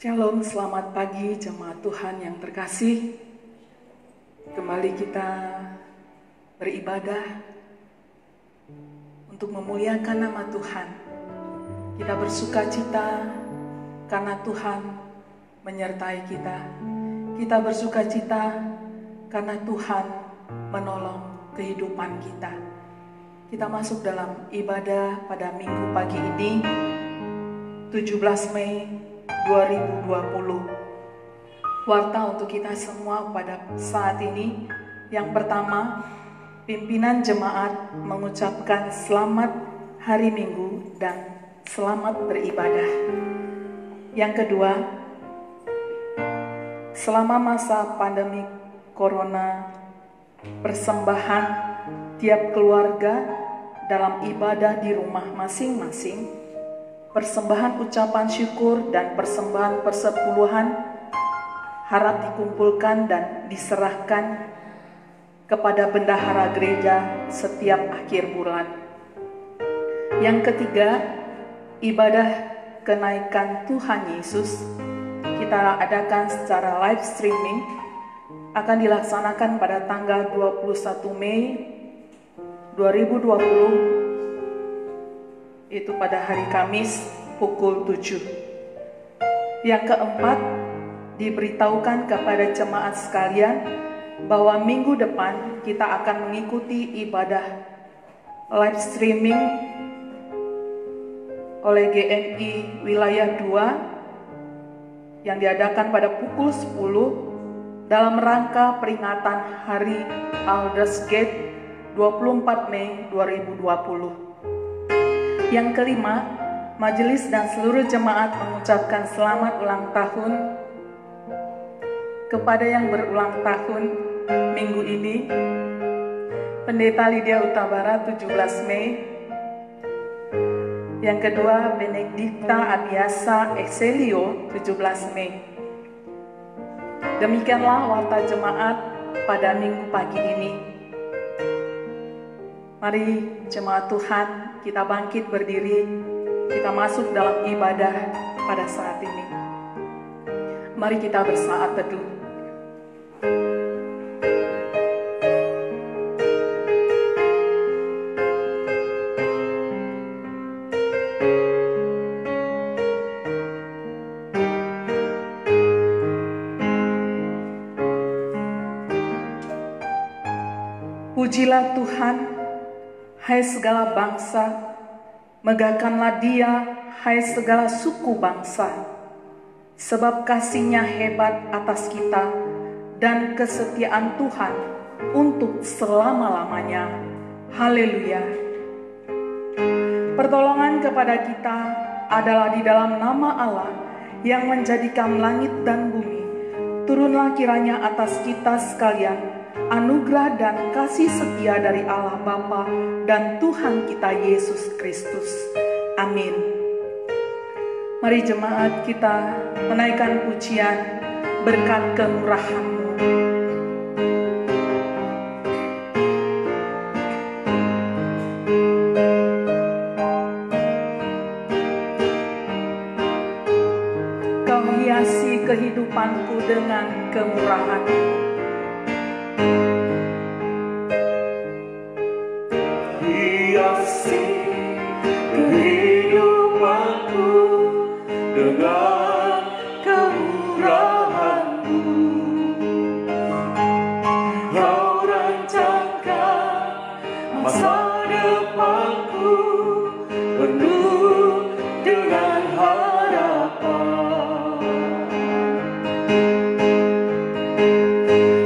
Shalom, selamat pagi jemaat Tuhan yang terkasih. Kembali kita beribadah untuk memuliakan nama Tuhan. Kita bersuka cita karena Tuhan menyertai kita. Kita bersuka cita karena Tuhan menolong kehidupan kita. Kita masuk dalam ibadah pada minggu pagi ini, 17 Mei 2020. Warta untuk kita semua pada saat ini. Yang pertama, pimpinan jemaat mengucapkan selamat hari Minggu dan selamat beribadah. Yang kedua, selama masa pandemi Corona, persembahan tiap keluarga dalam ibadah di rumah masing-masing, persembahan ucapan syukur dan persembahan persepuluhan harap dikumpulkan dan diserahkan kepada bendahara gereja setiap akhir bulan. Yang ketiga, ibadah kenaikan Tuhan Yesus kita adakan secara live streaming, akan dilaksanakan pada tanggal 21 Mei 2020, itu pada hari Kamis pukul 7. Yang keempat, diberitahukan kepada jemaat sekalian bahwa minggu depan kita akan mengikuti ibadah live streaming oleh GMI Wilayah 2 yang diadakan pada pukul 10 dalam rangka peringatan Hari Aldersgate 24 Mei 2020. Yang kelima, majelis dan seluruh jemaat mengucapkan selamat ulang tahun kepada yang berulang tahun minggu ini, Pendeta Lydia Utabara 17 Mei. Yang kedua, Benedikta Abiasa Excelio 17 Mei. Demikianlah warta jemaat pada minggu pagi ini. Mari jemaat Tuhan, kita bangkit berdiri, kita masuk dalam ibadah pada saat ini. Mari kita bersaat teduh. Pujilah Tuhan, hai segala bangsa, megahkanlah Dia, hai segala suku bangsa, sebab kasih-Nya hebat atas kita dan kesetiaan Tuhan untuk selama-lamanya. Haleluya. Pertolongan kepada kita adalah di dalam nama Allah yang menjadikan langit dan bumi. Turunlah kiranya atas kita sekalian anugerah dan kasih setia dari Allah Bapa dan Tuhan kita Yesus Kristus. Amin. Mari jemaat kita menaikkan pujian berkat kemurahan-Mu. Kau hiasi kehidupanku dengan kemurahan-Mu. Kehidupanku dengan kemurahan-Mu. Kau rancangkan masa depanku penuh dengan harapan.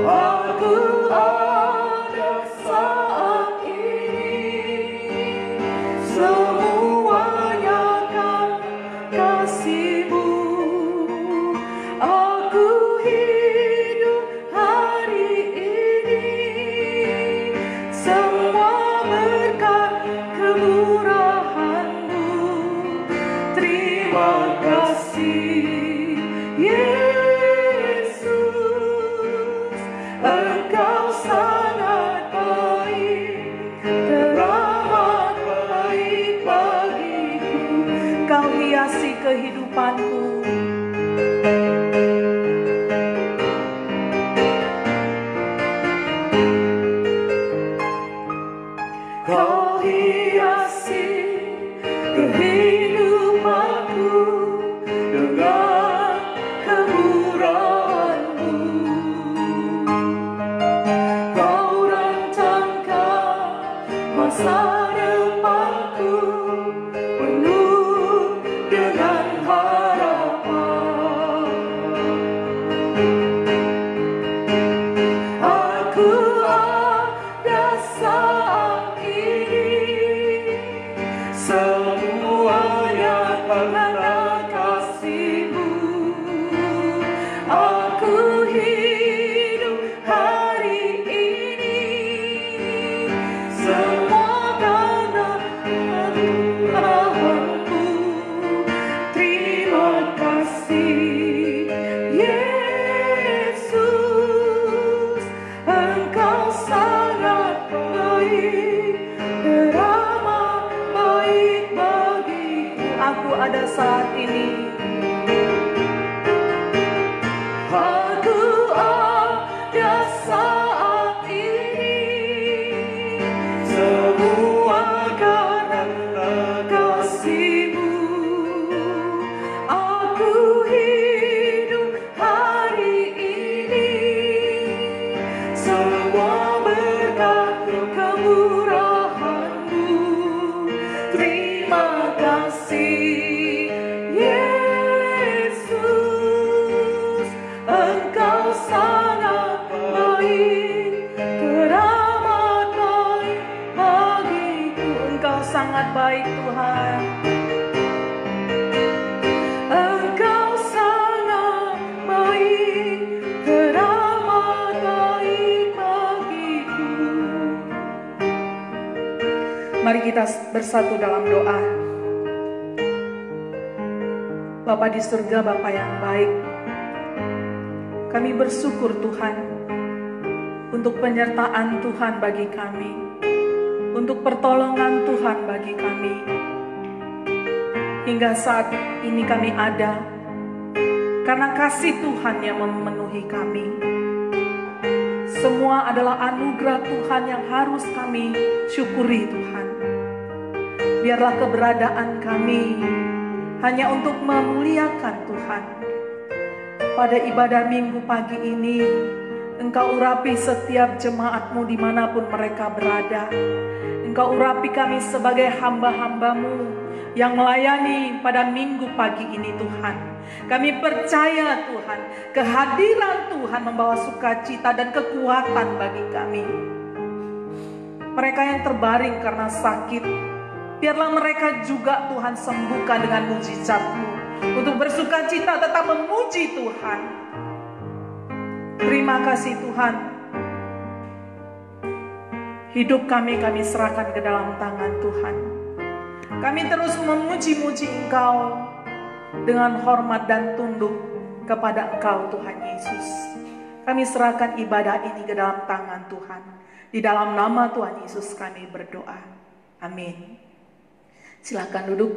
Aku ada saat ini, semuanya kan kasih-Mu. Aku hidup hari ini, semua berkat kemurahan-Mu. Terima kasih Yesus, Engkau sangat baik, teramat baik bagiku. Kau hiasi kehidupanku kehidupanku dengan kemurahan-Mu. Kau rancangkan masa depanku penuh dengan harapan. Aku ada saat ini, semuanya karena kasih-Mu. Aku hidup hari ini, semua karena kemurahan-Mu. Terima kasih Yesus, Engkau sangat baik, teramat baik bagiku. Aku ada saat ini, Aku ada saat ini, semua karena kasih-Mu. Aku hidup hari ini, semua berkat kemurahan-Mu. Terima kasih Yesus, Engkau sangat baik, teramat baik bagiku. Engkau sangat baik Tuhan. Engkau sangat baik, teramat baik bagiku. Mari kita bersatu dalam doa. Bapa di surga, Bapa yang baik, kami bersyukur Tuhan untuk penyertaan Tuhan bagi kami, untuk pertolongan Tuhan bagi kami. Hingga saat ini kami ada karena kasih Tuhan yang memenuhi kami. Semua adalah anugerah Tuhan yang harus kami syukuri Tuhan. Biarlah keberadaan kami hanya untuk memuliakan Tuhan. Pada ibadah minggu pagi ini, Engkau urapi setiap jemaat-Mu dimanapun mereka berada. Engkau urapi kami sebagai hamba-hamba-Mu yang melayani pada minggu pagi ini Tuhan. Kami percaya Tuhan, kehadiran Tuhan membawa sukacita dan kekuatan bagi kami. Mereka yang terbaring karena sakit, biarlah mereka juga Tuhan sembuhkan dengan mujizat-Mu. Untuk bersukacita tetap memuji Tuhan. Terima kasih Tuhan. Hidup kami serahkan ke dalam tangan Tuhan. Kami terus memuji-muji Engkau dengan hormat dan tunduk kepada Engkau Tuhan Yesus. Kami serahkan ibadah ini ke dalam tangan Tuhan. Di dalam nama Tuhan Yesus kami berdoa. Amin. Silakan duduk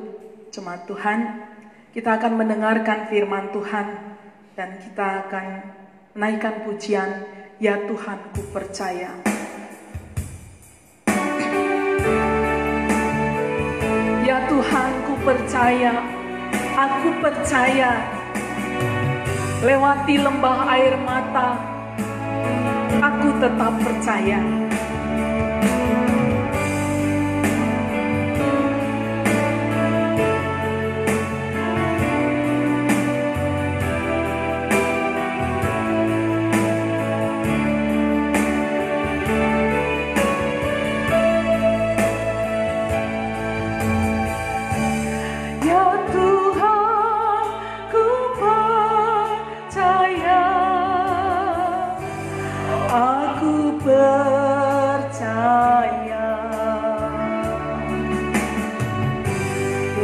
jemaat Tuhan. Kita akan mendengarkan firman Tuhan dan kita akan menaikkan pujian, ya Tuhan ku percaya. Ya Tuhan ku percaya, aku percaya. Lewati lembah air mata, aku tetap percaya.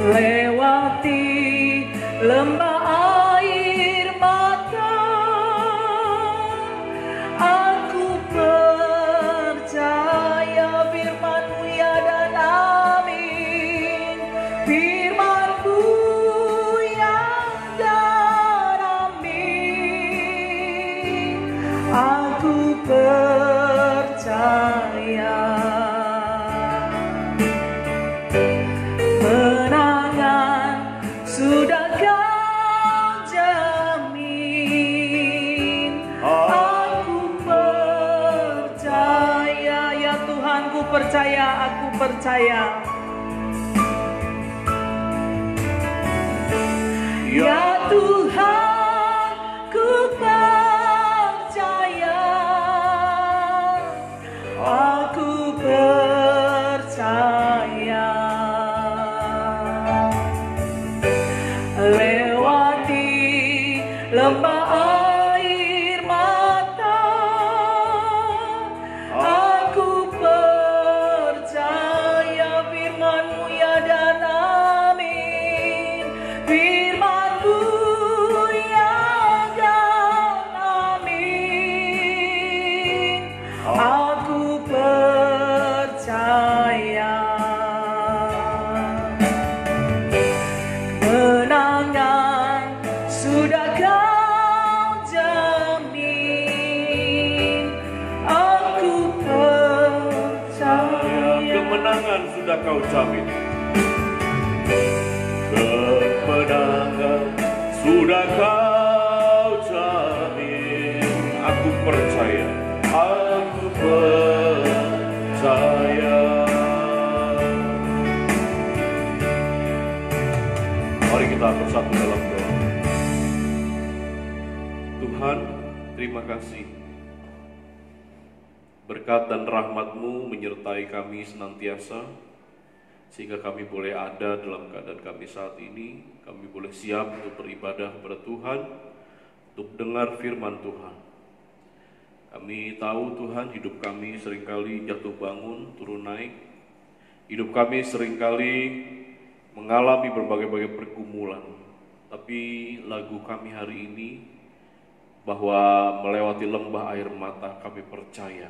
Lewati lembah air mata, aku percaya firman-Mu ya dan amin. Firman-Mu ya dan amin. Aku percaya. percaya. Ya Tuhan, ku percaya, aku percaya. Lewati lembah air mata, aku percaya firman-Mu ya dan amin. Firman-Mu ya dan amin. Aku percaya. Kemenangan sudah Kau jamin. Aku percaya. Kemenangan sudah Kau jamin. Kemenangan sudah Kau jamin. Aku percaya. Aku percaya. Mari kita bersatu dalam doa. Tuhan, terima kasih. Berkat dan rahmat-Mu menyertai kami senantiasa, sehingga kami boleh ada dalam keadaan kami saat ini. Kami boleh siap untuk beribadah kepada Tuhan, untuk dengar firman Tuhan. Kami tahu Tuhan, hidup kami seringkali jatuh bangun, turun naik. Hidup kami seringkali mengalami berbagai-bagai pergumulan. Tapi lagu kami hari ini, bahwa melewati lembah air mata, kami percaya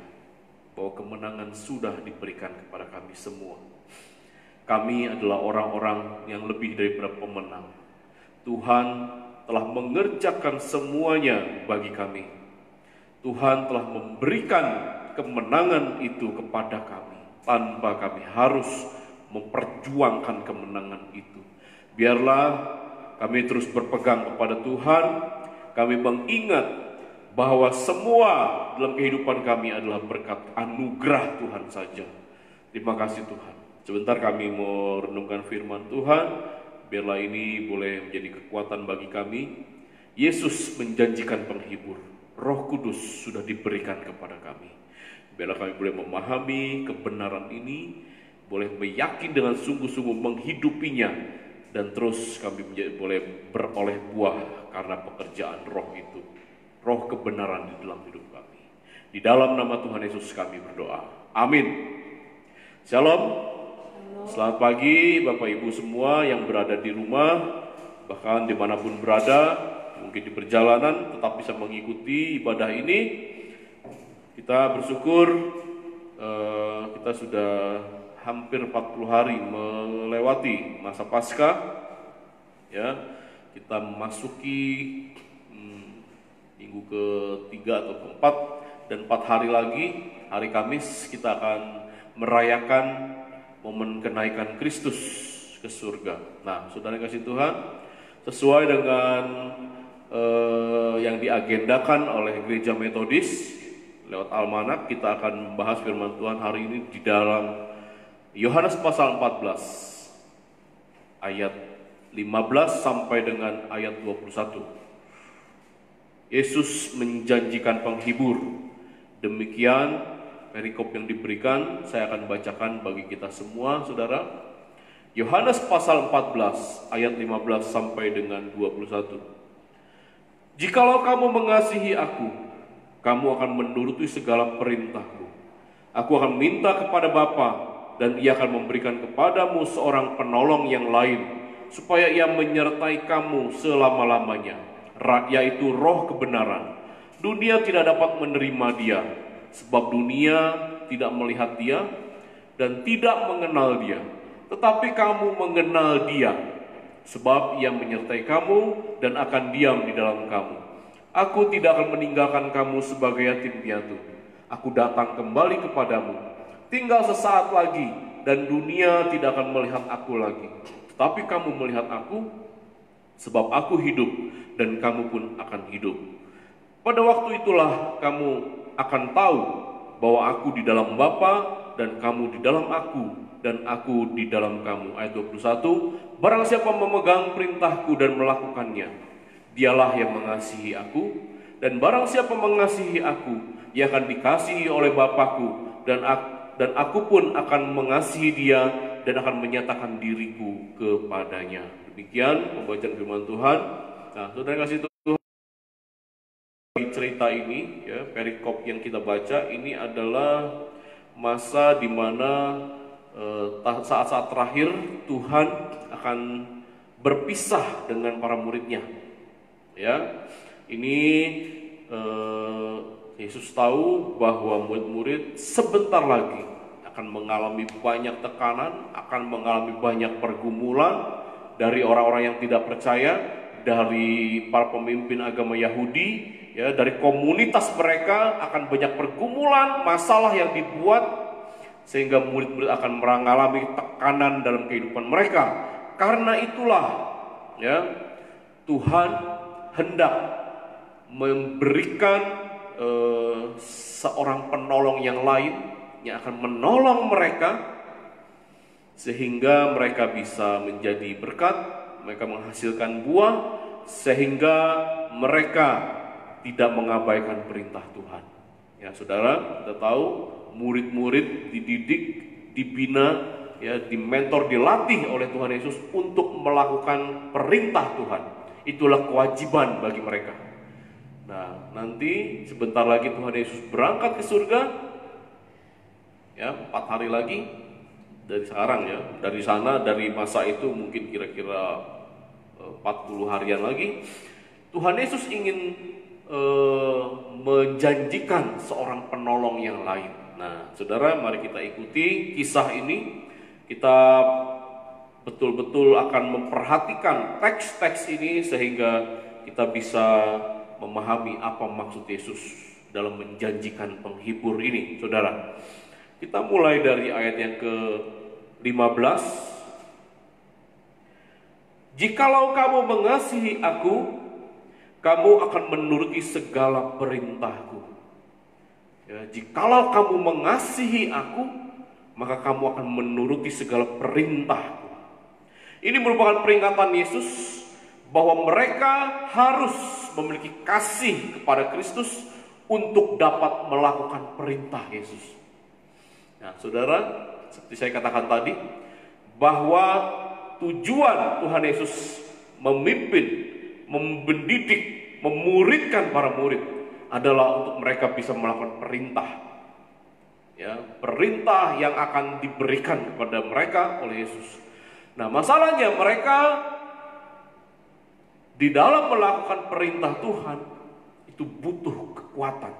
bahwa kemenangan sudah diberikan kepada kami semua. Kami adalah orang-orang yang lebih daripada pemenang. Tuhan telah mengerjakan semuanya bagi kami. Tuhan telah memberikan kemenangan itu kepada kami, tanpa kami harus memperjuangkan kemenangan itu. Biarlah kami terus berpegang kepada Tuhan. Kami mengingat bahwa semua dalam kehidupan kami adalah berkat anugerah Tuhan saja. Terima kasih Tuhan. Sebentar kami mau renungkan firman Tuhan. Biarlah ini boleh menjadi kekuatan bagi kami. Yesus menjanjikan penghibur. Roh Kudus sudah diberikan kepada kami. Biarlah kami boleh memahami kebenaran ini, boleh meyakin dengan sungguh-sungguh menghidupinya, dan terus kami boleh beroleh buah karena pekerjaan roh itu. Roh kebenaran di dalam hidup kami. Di dalam nama Tuhan Yesus kami berdoa. Amin. Shalom. Selamat pagi Bapak Ibu semua yang berada di rumah, bahkan dimanapun berada, mungkin di perjalanan tetap bisa mengikuti ibadah ini. Kita bersyukur kita sudah hampir 40 hari melewati masa Paskah. Ya, kita memasuki minggu ketiga atau keempat, dan 4 hari lagi, hari Kamis, kita akan merayakan momen kenaikan Kristus ke surga. Nah, saudara yang kasih Tuhan, sesuai dengan yang diagendakan oleh Gereja Metodis lewat Almanak, kita akan membahas firman Tuhan hari ini di dalam Yohanes pasal 14 ayat 15 sampai dengan ayat 21. Yesus menjanjikan penghibur. Demikian perikop yang diberikan, saya akan bacakan bagi kita semua, saudara. Yohanes pasal 14 ayat 15 sampai dengan 21. Jikalau kamu mengasihi aku, kamu akan menuruti segala perintahku. Aku akan minta kepada Bapa, dan Ia akan memberikan kepadamu seorang penolong yang lain, supaya Ia menyertai kamu selama-lamanya, yaitu Roh kebenaran. Dunia tidak dapat menerima Dia, sebab dunia tidak melihat Dia dan tidak mengenal Dia. Tetapi kamu mengenal Dia, sebab Ia menyertai kamu dan akan diam di dalam kamu. Aku tidak akan meninggalkan kamu sebagai yatim piatu. Aku datang kembali kepadamu. Tinggal sesaat lagi, dan dunia tidak akan melihat aku lagi. Tetapi kamu melihat aku, sebab aku hidup, dan kamu pun akan hidup. Pada waktu itulah kamu akan tahu bahwa aku di dalam Bapa, dan kamu di dalam aku, dan aku di dalam kamu. Ayat 21, barang siapa memegang perintahku dan melakukannya, dialah yang mengasihi aku, dan barang siapa mengasihi aku, ia akan dikasihi oleh Bapakku, dan aku pun akan mengasihi dia dan akan menyatakan diriku kepadanya. Demikian pembacaan firman Tuhan. Nah, saudara kasih Tuhan, cerita ini, ya, perikop yang kita baca ini adalah masa di mana saat-saat terakhir Tuhan akan berpisah dengan para muridnya. Ya, ini Yesus tahu bahwa murid-murid sebentar lagi akan mengalami banyak tekanan, akan mengalami banyak pergumulan dari orang-orang yang tidak percaya, dari para pemimpin agama Yahudi, ya, dari komunitas mereka akan banyak pergumulan, masalah yang dibuat sehingga murid-murid akan mengalami tekanan dalam kehidupan mereka. Karena itulah, ya, Tuhan hendak memberikan seorang penolong yang lain yang akan menolong mereka sehingga mereka bisa menjadi berkat, mereka menghasilkan buah, sehingga mereka tidak mengabaikan perintah Tuhan. Ya, saudara, kita tahu murid-murid dididik, dibina, ya, dimentor, dilatih oleh Tuhan Yesus untuk melakukan perintah Tuhan. Itulah kewajiban bagi mereka. Nah, nanti sebentar lagi Tuhan Yesus berangkat ke surga, ya, 4 hari lagi dari sekarang, ya, dari sana, dari masa itu mungkin kira-kira 40 harian lagi. Tuhan Yesus ingin menjanjikan seorang penolong yang lain. Nah, saudara, mari kita ikuti kisah ini. Kita betul-betul akan memperhatikan teks-teks ini sehingga kita bisa memahami apa maksud Yesus dalam menjanjikan penghibur ini, saudara. Kita mulai dari ayat yang ke-15. Jikalau kamu mengasihi aku, kamu akan menuruti segala perintahku. Ya, jikalau kamu mengasihi aku, maka kamu akan menuruti segala perintahku. Ini merupakan peringatan Yesus bahwa mereka harus memiliki kasih kepada Kristus untuk dapat melakukan perintah Yesus. Nah, saudara, seperti saya katakan tadi, bahwa tujuan Tuhan Yesus memimpin, mendidik, memuridkan para murid adalah untuk mereka bisa melakukan perintah. Ya, perintah yang akan diberikan kepada mereka oleh Yesus. Nah, masalahnya mereka di dalam melakukan perintah Tuhan itu butuh kekuatan,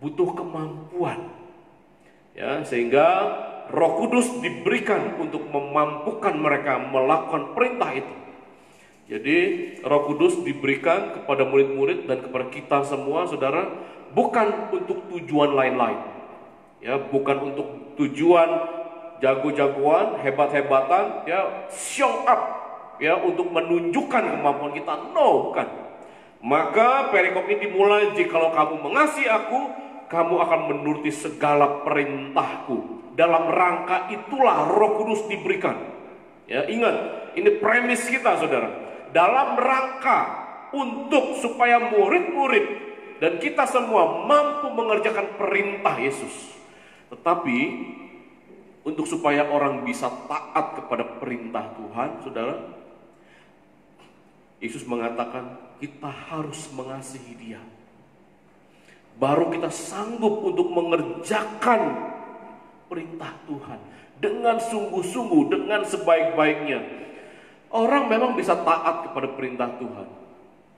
butuh kemampuan. Ya, sehingga Roh Kudus diberikan untuk memampukan mereka melakukan perintah itu. Jadi Roh Kudus diberikan kepada murid-murid dan kepada kita semua, saudara, bukan untuk tujuan lain-lain. Ya, bukan untuk tujuan jago-jagoan, hebat-hebatan, ya, show up, ya, untuk menunjukkan kemampuan kita. No, bukan. Maka perikop ini dimulai, jikalau kamu mengasihi aku, kamu akan menuruti segala perintahku. Dalam rangka itulah Roh Kudus diberikan. Ya, ingat, ini premis kita, saudara. Dalam rangka untuk supaya murid-murid dan kita semua mampu mengerjakan perintah Yesus. Tetapi untuk supaya orang bisa taat kepada perintah Tuhan, saudara, Yesus mengatakan kita harus mengasihi Dia. Baru kita sanggup untuk mengerjakan perintah Tuhan dengan sungguh-sungguh, dengan sebaik-baiknya. Orang memang bisa taat kepada perintah Tuhan,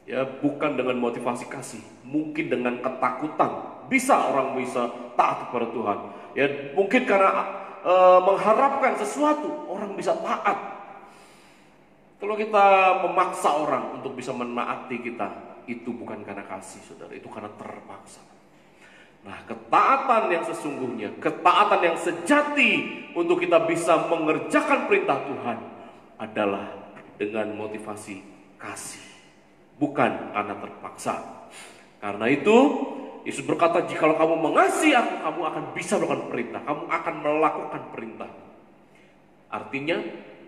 ya, bukan dengan motivasi kasih, mungkin dengan ketakutan. Bisa orang bisa taat kepada Tuhan, ya, mungkin karena mengharapkan sesuatu, orang bisa taat. Kalau kita memaksa orang untuk bisa menaati kita, itu bukan karena kasih, saudara, itu karena terpaksa. Nah, ketaatan yang sesungguhnya, ketaatan yang sejati untuk kita bisa mengerjakan perintah Tuhan adalah dengan motivasi kasih, bukan karena terpaksa. Karena itu Yesus berkata, jikalau kamu mengasihi aku, kamu akan bisa melakukan perintah, kamu akan melakukan perintah. Artinya,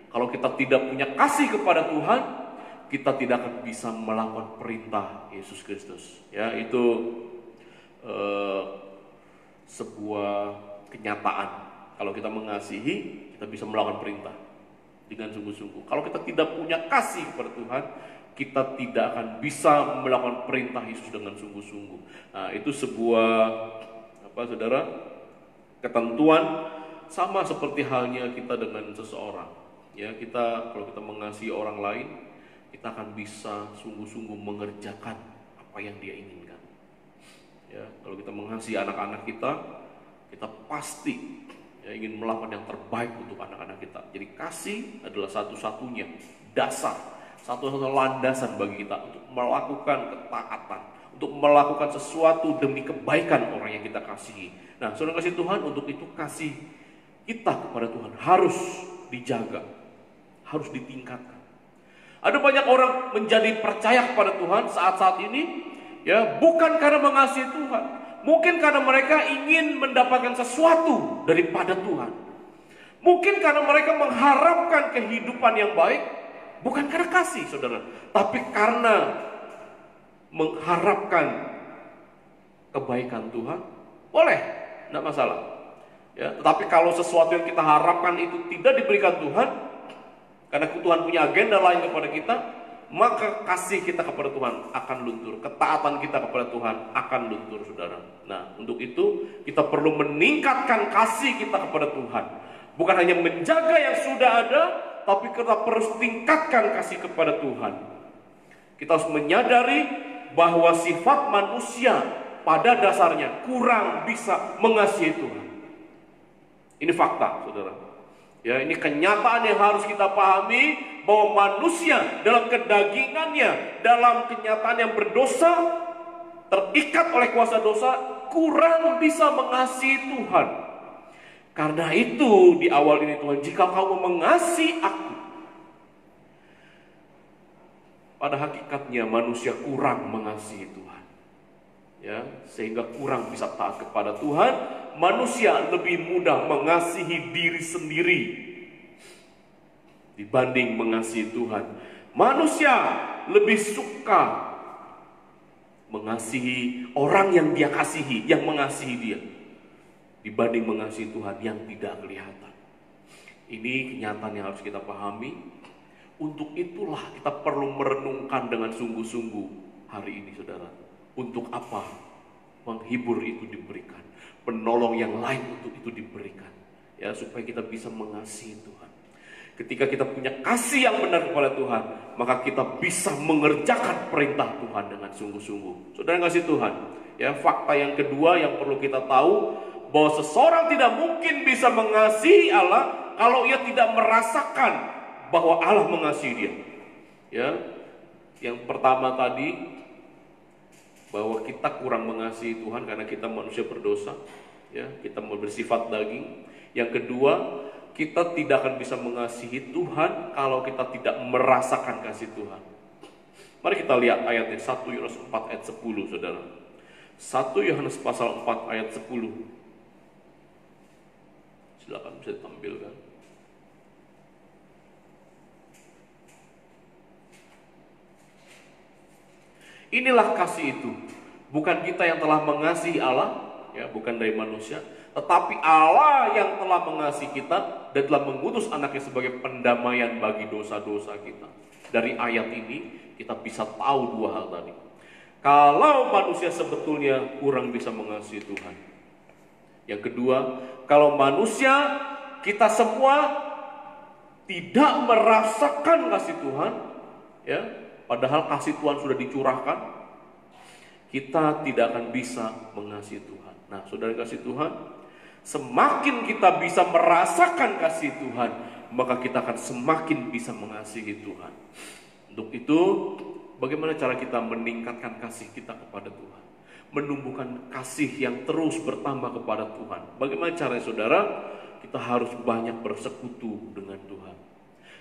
kalau kita tidak punya kasih kepada Tuhan, kita tidak akan bisa melakukan perintah Yesus Kristus. Ya, itu sebuah kenyataan. Kalau kita mengasihi, kita bisa melakukan perintah dengan sungguh-sungguh. Kalau kita tidak punya kasih kepada Tuhan, kita tidak akan bisa melakukan perintah Yesus dengan sungguh-sungguh. Nah, itu sebuah saudara, ketentuan, sama seperti halnya kita dengan seseorang. Ya, kalau kita mengasihi orang lain, kita akan bisa sungguh-sungguh mengerjakan apa yang dia inginkan. Ya, kalau kita mengasihi anak-anak kita pasti ingin melakukan yang terbaik untuk anak-anak kita. Jadi kasih adalah satu-satunya dasar, satu-satunya landasan bagi kita untuk melakukan ketaatan, untuk melakukan sesuatu demi kebaikan orang yang kita kasihi. Nah, saudara kasih Tuhan, untuk itu kasih kita kepada Tuhan harus dijaga, harus ditingkatkan. Ada banyak orang menjadi percaya kepada Tuhan saat-saat ini, ya, bukan karena mengasihi Tuhan, mungkin karena mereka ingin mendapatkan sesuatu daripada Tuhan. Mungkin karena mereka mengharapkan kehidupan yang baik, bukan karena kasih, saudara, tapi karena mengharapkan kebaikan Tuhan. Boleh, tidak masalah. Ya, tetapi kalau sesuatu yang kita harapkan itu tidak diberikan Tuhan, karena Tuhan punya agenda lain kepada kita, maka kasih kita kepada Tuhan akan luntur, ketaatan kita kepada Tuhan akan luntur, saudara. Nah, untuk itu kita perlu meningkatkan kasih kita kepada Tuhan. Bukan hanya menjaga yang sudah ada, tapi kita harus tingkatkan kasih kepada Tuhan. Kita harus menyadari bahwa sifat manusia pada dasarnya kurang bisa mengasihi Tuhan. Ini fakta, saudara. Ya, ini kenyataan yang harus kita pahami, bahwa manusia dalam kedagingannya, dalam kenyataan yang berdosa, terikat oleh kuasa dosa, kurang bisa mengasihi Tuhan. Karena itu di awal ini Tuhan, jika kamu mengasihi aku, pada hakikatnya manusia kurang mengasihi Tuhan. Ya, sehingga kurang bisa taat kepada Tuhan. Manusia lebih mudah mengasihi diri sendiri dibanding mengasihi Tuhan. Manusia lebih suka mengasihi orang yang dia kasihi, yang mengasihi dia, dibanding mengasihi Tuhan yang tidak kelihatan. Ini kenyataan yang harus kita pahami. Untuk itulah kita perlu merenungkan dengan sungguh-sungguh hari ini, saudara. Untuk apa penghibur itu diberikan, penolong yang lain untuk itu diberikan, ya, supaya kita bisa mengasihi Tuhan. Ketika kita punya kasih yang benar kepada Tuhan, maka kita bisa mengerjakan perintah Tuhan dengan sungguh-sungguh. Saudara yang kasih Tuhan, ya, fakta yang kedua yang perlu kita tahu, bahwa seseorang tidak mungkin bisa mengasihi Allah kalau ia tidak merasakan bahwa Allah mengasihi dia. Ya, yang pertama tadi, bahwa kita kurang mengasihi Tuhan karena kita manusia berdosa, ya, kita bersifat daging. Yang kedua, kita tidak akan bisa mengasihi Tuhan kalau kita tidak merasakan kasih Tuhan. Mari kita lihat ayatnya, 1 Yohanes 4 ayat 10, saudara. 1 Yohanes pasal 4 ayat 10. Silakan bisa ditampilkan. Inilah kasih itu, bukan kita yang telah mengasihi Allah, ya, bukan dari manusia, tetapi Allah yang telah mengasihi kita dan telah mengutus anaknya sebagai pendamaian bagi dosa-dosa kita. Dari ayat ini kita bisa tahu dua hal tadi. Kalau manusia sebetulnya kurang bisa mengasihi Tuhan. Yang kedua, kalau manusia, kita semua tidak merasakan kasih Tuhan, ya, padahal kasih Tuhan sudah dicurahkan, kita tidak akan bisa mengasihi Tuhan. Nah, saudara kasih Tuhan, semakin kita bisa merasakan kasih Tuhan, maka kita akan semakin bisa mengasihi Tuhan. Untuk itu, bagaimana cara kita meningkatkan kasih kita kepada Tuhan? Menumbuhkan kasih yang terus bertambah kepada Tuhan. Bagaimana caranya, saudara? Kita harus banyak bersekutu dengan Tuhan.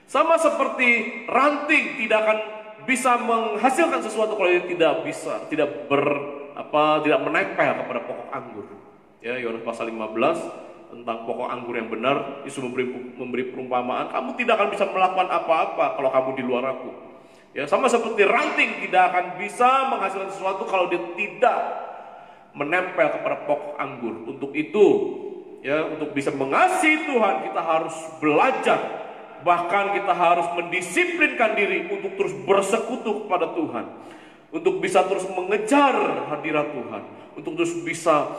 Sama seperti ranting tidak akan bisa menghasilkan sesuatu kalau dia tidak menempel kepada pokok anggur. Ya, Yohanes pasal 15 tentang pokok anggur yang benar. Yesus memberi perumpamaan, kamu tidak akan bisa melakukan apa-apa kalau kamu di luar aku. Ya, sama seperti ranting tidak akan bisa menghasilkan sesuatu kalau dia tidak menempel kepada pokok anggur. Untuk itu, ya, untuk bisa mengasihi Tuhan kita harus belajar, bahkan kita harus mendisiplinkan diri untuk terus bersekutu kepada Tuhan, untuk bisa terus mengejar hadirat Tuhan, untuk terus bisa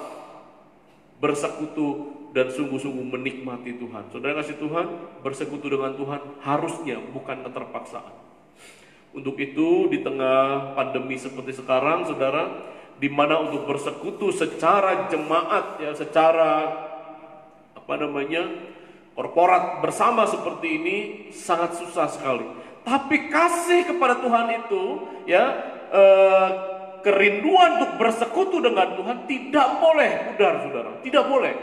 bersekutu dan sungguh-sungguh menikmati Tuhan. Saudara kasih Tuhan, bersekutu dengan Tuhan harusnya bukan keterpaksaan. Untuk itu di tengah pandemi seperti sekarang, saudara, di mana untuk bersekutu secara jemaat, ya, secara korporat bersama seperti ini sangat susah sekali. Tapi kasih kepada Tuhan itu, ya, kerinduan untuk bersekutu dengan Tuhan tidak boleh pudar, saudara. Tidak boleh.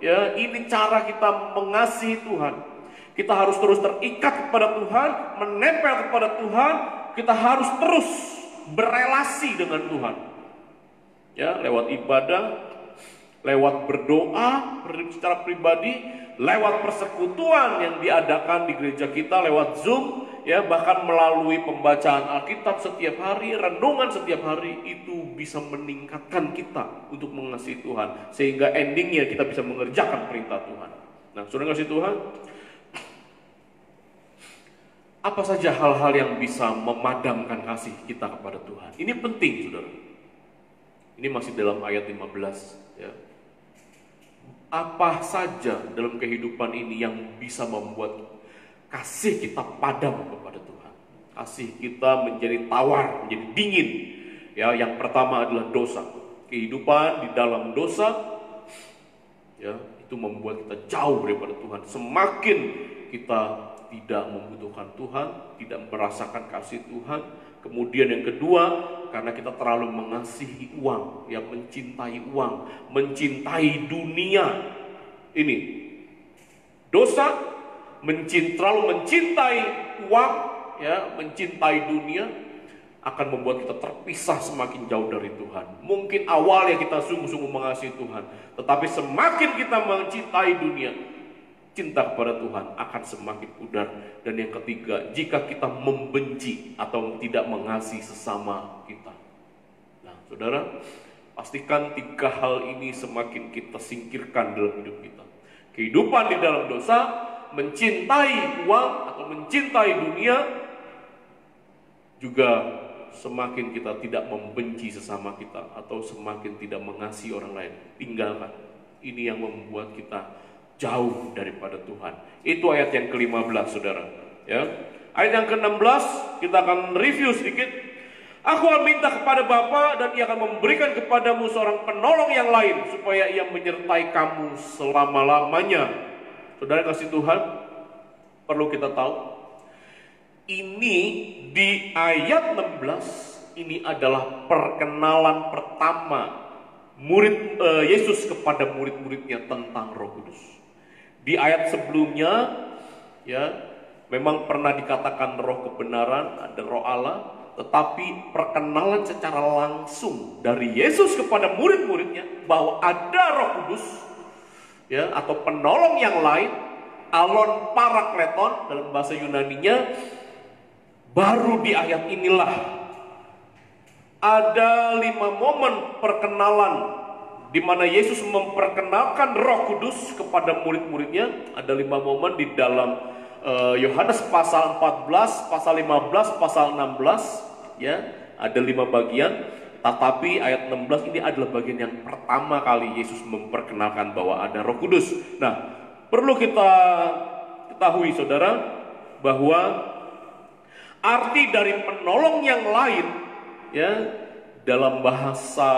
Ya, ini cara kita mengasihi Tuhan. Kita harus terus terikat kepada Tuhan, menempel kepada Tuhan. Kita harus terus berelasi dengan Tuhan. Ya, lewat ibadah, lewat berdoa secara pribadi, lewat persekutuan yang diadakan di gereja kita, lewat Zoom, ya, bahkan melalui pembacaan Alkitab setiap hari, renungan setiap hari, itu bisa meningkatkan kita untuk mengasihi Tuhan, sehingga endingnya kita bisa mengerjakan perintah Tuhan. Nah, saudara kasih Tuhan, apa saja hal-hal yang bisa memadamkan kasih kita kepada Tuhan? Ini penting, saudara. Ini masih dalam ayat 15, ya. Apa saja dalam kehidupan ini yang bisa membuat kasih kita padam kepada Tuhan? Kasih kita menjadi tawar, menjadi dingin. Ya, yang pertama adalah dosa. Kehidupan di dalam dosa, ya, itu membuat kita jauh daripada Tuhan. Semakin kita tidak membutuhkan Tuhan, tidak merasakan kasih Tuhan. Kemudian yang kedua, karena kita terlalu mengasihi uang, ya, mencintai uang, mencintai dunia. Ini dosa, terlalu mencintai uang, ya, mencintai dunia, akan membuat kita terpisah semakin jauh dari Tuhan. Mungkin awalnya kita sungguh-sungguh mengasihi Tuhan, tetapi semakin kita mencintai dunia, cinta kepada Tuhan akan semakin pudar. Dan yang ketiga, jika kita membenci atau tidak mengasihi sesama kita. Nah, saudara, pastikan 3 hal ini semakin kita singkirkan dalam hidup kita. Kehidupan di dalam dosa, mencintai uang atau mencintai dunia, juga semakin kita tidak membenci sesama kita atau semakin tidak mengasihi orang lain. Tinggalkan. Ini yang membuat kita jauh daripada Tuhan. Itu ayat yang ke-15, saudara. Ya. Ayat yang ke-16 kita akan review sedikit. Aku akan minta kepada Bapa dan Ia akan memberikan kepadamu seorang penolong yang lain supaya Ia menyertai kamu selama-lamanya. Saudara kasih Tuhan, perlu kita tahu, ini di ayat 16 ini adalah perkenalan pertama Yesus kepada murid-muridnya tentang Roh Kudus. Di ayat sebelumnya, ya, memang pernah dikatakan Roh kebenaran, ada Roh Allah, tetapi perkenalan secara langsung dari Yesus kepada murid-muridnya bahwa ada Roh Kudus, ya, atau penolong yang lain, alon parakleton dalam bahasa Yunaninya, baru di ayat inilah. Ada 5 momen perkenalan di mana Yesus memperkenalkan Roh Kudus kepada murid-muridnya. Ada 5 momen di dalam Yohanes pasal 14, pasal 15, pasal 16, ya, ada 5 bagian. Tetapi ayat 16 ini adalah bagian yang pertama kali Yesus memperkenalkan bahwa ada Roh Kudus. Nah, perlu kita ketahui, saudara, bahwa arti dari penolong yang lain, ya, dalam bahasa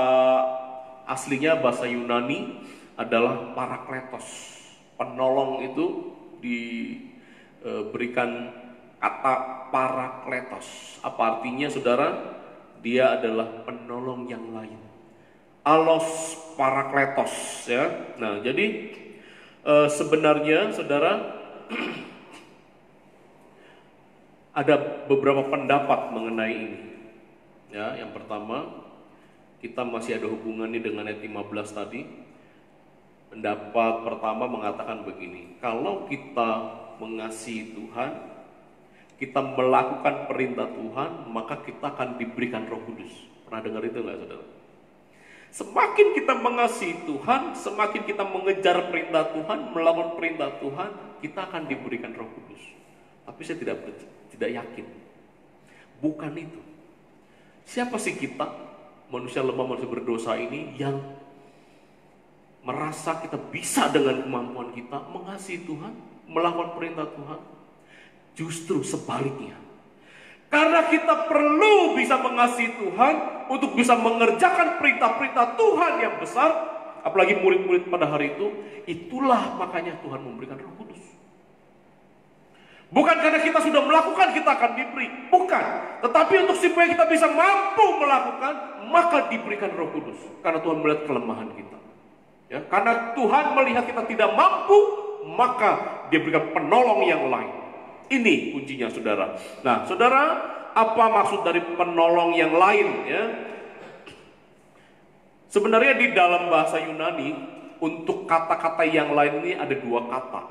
aslinya, bahasa Yunani, adalah parakletos. Penolong itu diberikan kata parakletos. Apa artinya, saudara? Dia adalah penolong yang lain. Alos parakletos, ya. Nah, jadi sebenarnya, saudara, ada beberapa pendapat mengenai ini. Ya, yang pertama, kita masih ada hubungannya dengan ayat 15 tadi. Pendapat pertama mengatakan begini, kalau kita mengasihi Tuhan, kita melakukan perintah Tuhan, maka kita akan diberikan Roh Kudus. Pernah dengar itu nggak, saudara? Semakin kita mengasihi Tuhan, semakin kita mengejar perintah Tuhan, melakukan perintah Tuhan, kita akan diberikan Roh Kudus. Tapi saya tidak yakin. Bukan itu. Siapa sih kita, manusia lemah, manusia berdosa ini, yang merasa kita bisa dengan kemampuan kita mengasihi Tuhan, melakukan perintah Tuhan? Justru sebaliknya. Karena kita perlu bisa mengasihi Tuhan untuk bisa mengerjakan perintah-perintah Tuhan yang besar, apalagi murid-murid pada hari itu, itulah makanya Tuhan memberikan Roh Kudus. Bukan karena kita sudah melakukan kita akan diberi, bukan. Tetapi untuk supaya kita bisa mampu melakukan, maka diberikan Roh Kudus. Karena Tuhan melihat kelemahan kita. Ya, karena Tuhan melihat kita tidak mampu, maka Dia berikan penolong yang lain. Ini kuncinya, saudara. Nah, saudara, apa maksud dari penolong yang lain? Ya, sebenarnya di dalam bahasa Yunani, untuk kata-kata yang lain ini ada dua kata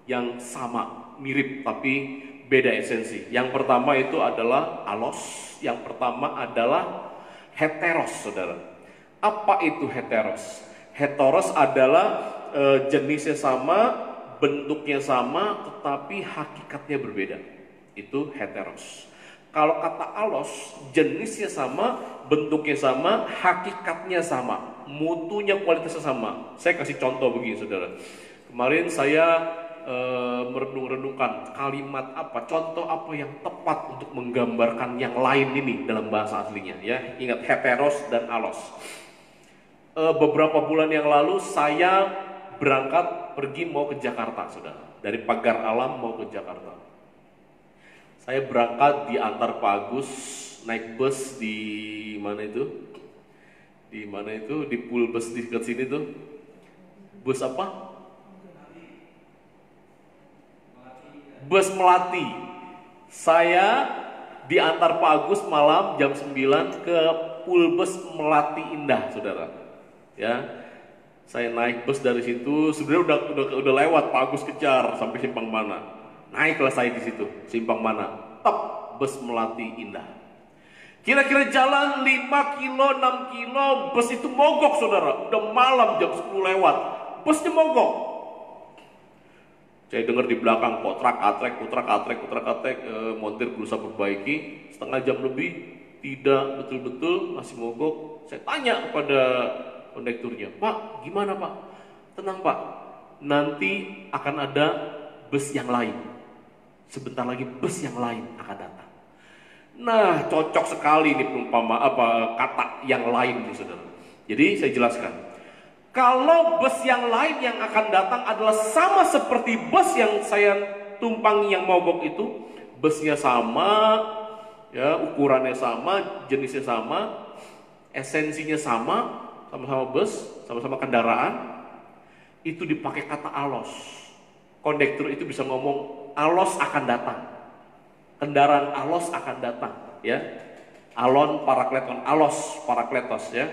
yang sama, mirip tapi beda esensi. Yang pertama itu adalah alos, yang pertama adalah heteros, saudara. Apa itu heteros? Heteros adalah jenisnya sama, bentuknya sama, tetapi hakikatnya berbeda. Itu heteros. Kalau kata alos, jenisnya sama, bentuknya sama, hakikatnya sama, mutunya, kualitasnya sama. Saya kasih contoh begini, saudara. Kemarin saya merenung-renungkan kalimat apa, contoh apa yang tepat untuk menggambarkan yang lain ini dalam bahasa aslinya. Ya, ingat heteros dan alos. Beberapa bulan yang lalu saya berangkat pergi mau ke Jakarta, saudara. Dari Pagar Alam mau ke Jakarta. Saya berangkat diantar Pak Agus, naik bus di mana itu? Di mana itu? Di pool bus di dekat sini tuh. Bus apa? Bus Melati. Saya diantar Pak Agus malam jam 9 ke pool bus Melati Indah, saudara. Ya, saya naik bus dari situ. Sebenarnya udah lewat, Pak Agus kejar sampai Simpang Mana. Naiklah saya di situ, Simpang Mana. Top, bus Melati Indah. Kira-kira jalan 5 kilo, 6 kilo, bus itu mogok, saudara. Udah malam, jam 10 lewat, busnya mogok. Saya dengar di belakang kotrak-atrek, montir berusaha perbaiki. Setengah jam lebih, tidak betul-betul, masih mogok. Saya tanya kepada kondekturnya, Pak, gimana Pak? Tenang Pak, nanti akan ada bus yang lain. Sebentar lagi bus yang lain akan datang. Nah, cocok sekali nih kata yang lain nih, saudara. Jadi saya jelaskan, kalau bus yang lain yang akan datang adalah sama seperti bus yang saya tumpangi yang mogok itu, busnya sama, ya, ukurannya sama, jenisnya sama, esensinya sama, sama-sama bus, sama-sama kendaraan, itu dipakai kata alos. Kondektur itu bisa ngomong, alos akan datang. Kendaraan alos akan datang, ya. Alon parakleton, alos parakletos, ya.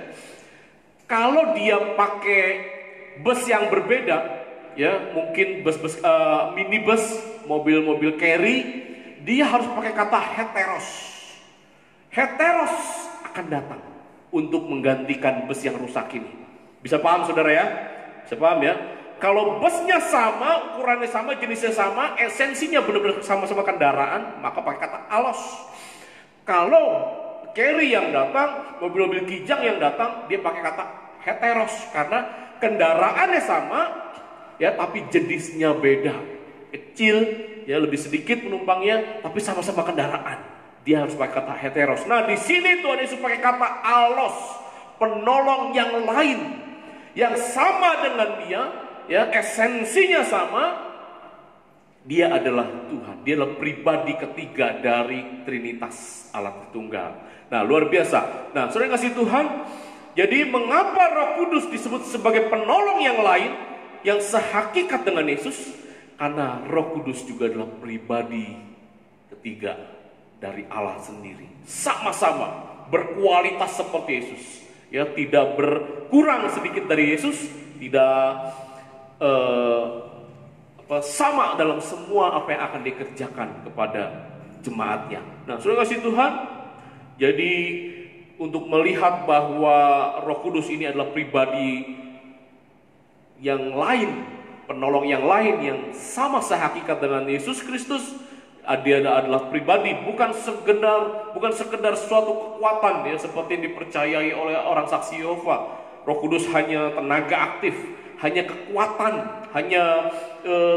Kalau dia pakai bus yang berbeda, ya, mungkin bus-bus minibus, mobil-mobil carry, dia harus pakai kata heteros. Heteros akan datang untuk menggantikan bus yang rusak ini. Bisa paham, saudara, ya? Bisa paham, ya? Kalau busnya sama, ukurannya sama, jenisnya sama, esensinya benar-benar sama-sama kendaraan, maka pakai kata alos. Kalau carry yang datang, mobil-mobil kijang yang datang, dia pakai kata heteros, karena kendaraannya sama, ya, tapi jenisnya beda. Kecil, ya, lebih sedikit penumpangnya, tapi sama-sama kendaraan. Dia harus pakai kata heteros. Nah, di sini Tuhan Yesus pakai kata alos, penolong yang lain, yang sama dengan dia, ya, esensinya sama. Dia adalah Tuhan. Dia adalah pribadi ketiga dari Trinitas Allah Tritunggal. Nah, luar biasa. Nah, saudara kasih Tuhan, jadi mengapa Roh Kudus disebut sebagai penolong yang lain, yang sehakikat dengan Yesus? Karena Roh Kudus juga adalah pribadi ketiga dari Allah sendiri. Sama-sama berkualitas seperti Yesus. Ya, tidak berkurang sedikit dari Yesus, tidak sama dalam semua apa yang akan dikerjakan kepada jemaatnya. Nah, saudara kasih Tuhan, jadi untuk melihat bahwa Roh Kudus ini adalah pribadi yang lain, penolong yang lain yang sama sehakikat dengan Yesus Kristus. Dia adalah pribadi, bukan sekedar suatu kekuatan ya, seperti yang dipercayai oleh orang saksi Yehova. Roh Kudus hanya tenaga aktif, hanya kekuatan, hanya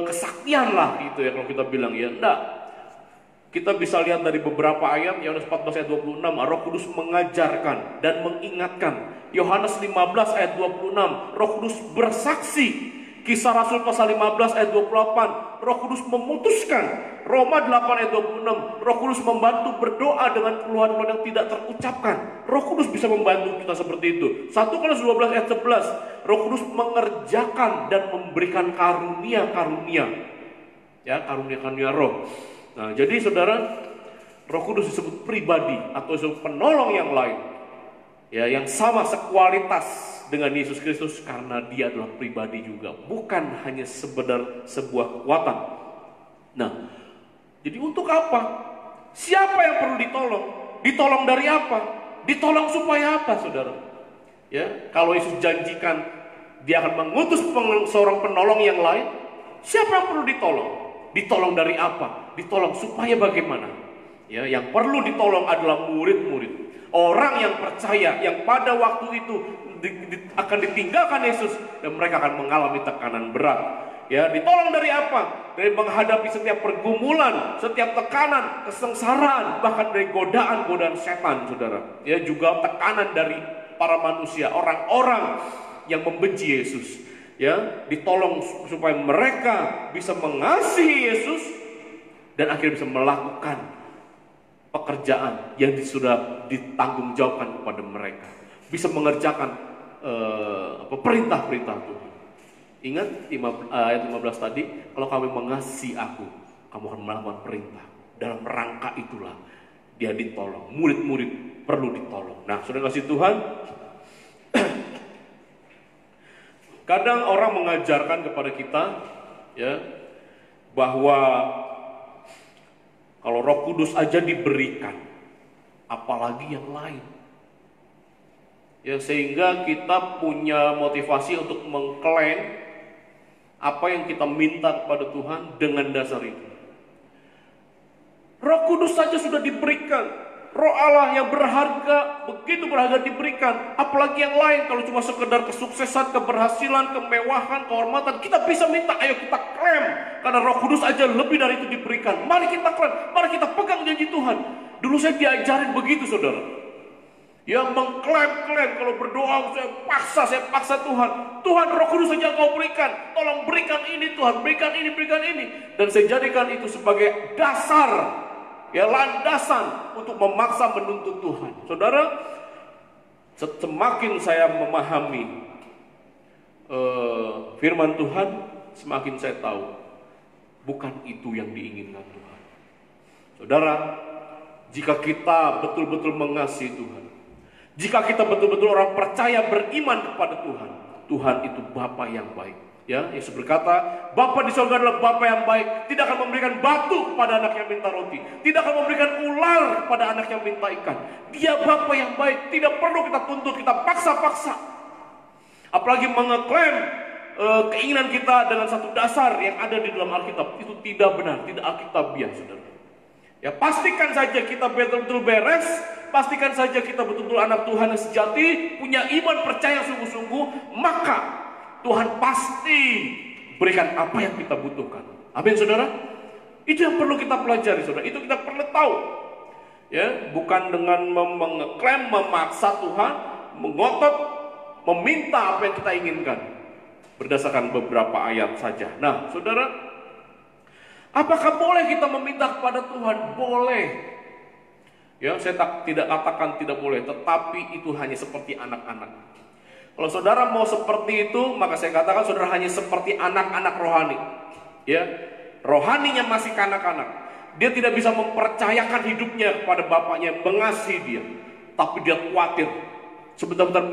kesaktian lah gitu ya kalau kita bilang ya. Enggak. Kita bisa lihat dari beberapa ayat, Yohanes 14 ayat 26, Roh Kudus mengajarkan dan mengingatkan. Yohanes 15 ayat 26, Roh Kudus bersaksi. Kisah Rasul pasal 15 ayat 28, Roh Kudus memutuskan. Roma 8 ayat 26, Roh Kudus membantu berdoa dengan keluhan-keluhan yang tidak terucapkan. Roh Kudus bisa membantu kita seperti itu. 1 Korintus 12 ayat 11, Roh Kudus mengerjakan dan memberikan karunia-karunia. Ya, karunia-karunia roh. Nah, jadi saudara, Roh Kudus disebut pribadi atau disebut penolong yang lain. Ya, yang sama sekualitas dengan Yesus Kristus karena dia adalah pribadi juga, bukan hanya sebuah kekuatan. Nah, jadi untuk apa? Siapa yang perlu ditolong? Ditolong dari apa? Ditolong supaya apa, saudara? Ya, kalau Yesus janjikan dia akan mengutus seorang penolong yang lain, siapa yang perlu ditolong? Ditolong dari apa? Ditolong supaya bagaimana? Ya, yang perlu ditolong adalah murid-murid. Orang yang percaya, yang pada waktu itu akan ditinggalkan Yesus dan mereka akan mengalami tekanan berat. Ya, ditolong dari apa? Dari menghadapi setiap pergumulan, setiap tekanan, kesengsaraan, bahkan dari godaan-godaan setan, saudara. Ya, juga tekanan dari para manusia, orang-orang yang membenci Yesus. Ya, ditolong supaya mereka bisa mengasihi Yesus dan akhirnya bisa melakukan pekerjaan yang sudah ditanggungjawabkan kepada mereka, bisa mengerjakan perintah-perintah Tuhan. Ingat ayat 15 tadi, kalau kamu mengasihi aku, kamu akan melakukan perintah. Dalam rangka itulah dia ditolong. Murid-murid perlu ditolong. Nah, saudara kasih Tuhan, kadang orang mengajarkan kepada kita ya bahwa kalau Roh Kudus aja diberikan, apalagi yang lain. Ya, sehingga kita punya motivasi untuk mengklaim apa yang kita minta kepada Tuhan dengan dasar itu. Roh Kudus saja sudah diberikan. Roh Allah yang berharga, begitu berharga diberikan. Apalagi yang lain, kalau cuma sekedar kesuksesan, keberhasilan, kemewahan, kehormatan, kita bisa minta, ayo kita klaim. Karena Roh Kudus aja lebih dari itu diberikan. Mari kita klaim, mari kita pegang janji Tuhan. Dulu saya diajarin begitu, saudara. Ya, mengklaim-klaim, kalau berdoa saya paksa Tuhan. Tuhan, Roh Kudus saja kau berikan. Tolong berikan ini Tuhan, berikan ini, berikan ini. Dan saya jadikan itu sebagai dasar, ya, landasan untuk memaksa menuntut Tuhan. Saudara, semakin saya memahami firman Tuhan, semakin saya tahu bukan itu yang diinginkan Tuhan. Saudara, jika kita betul-betul mengasihi Tuhan, jika kita betul-betul orang percaya beriman kepada Tuhan, Tuhan itu Bapa yang baik. Ya, Yesus berkata, Bapa di surga adalah Bapa yang baik, tidak akan memberikan batu kepada anak yang minta roti, tidak akan memberikan ular kepada anak yang minta ikan. Dia Bapa yang baik, tidak perlu kita tuntut, kita paksa-paksa. Apalagi mengeklaim keinginan kita dengan satu dasar yang ada di dalam Alkitab, itu tidak benar, tidak alkitabiah, saudara. Ya, pastikan saja kita betul-betul beres, pastikan saja kita betul-betul anak Tuhan yang sejati, punya iman percaya sungguh-sungguh, maka Tuhan pasti berikan apa yang kita butuhkan. Amin, saudara. Itu yang perlu kita pelajari, saudara. Itu kita perlu tahu. Ya, bukan dengan mengklaim, memaksa Tuhan, mengotot, meminta apa yang kita inginkan. Berdasarkan beberapa ayat saja. Nah, saudara, apakah boleh kita meminta kepada Tuhan? Boleh. Ya, saya tidak katakan tidak boleh, tetapi itu hanya seperti anak-anak. Kalau saudara mau seperti itu, maka saya katakan saudara hanya seperti anak-anak rohani. Ya, rohaninya masih kanak-kanak. Dia tidak bisa mempercayakan hidupnya kepada bapaknya yang mengasihi dia, tapi dia khawatir. Sebentar-bentar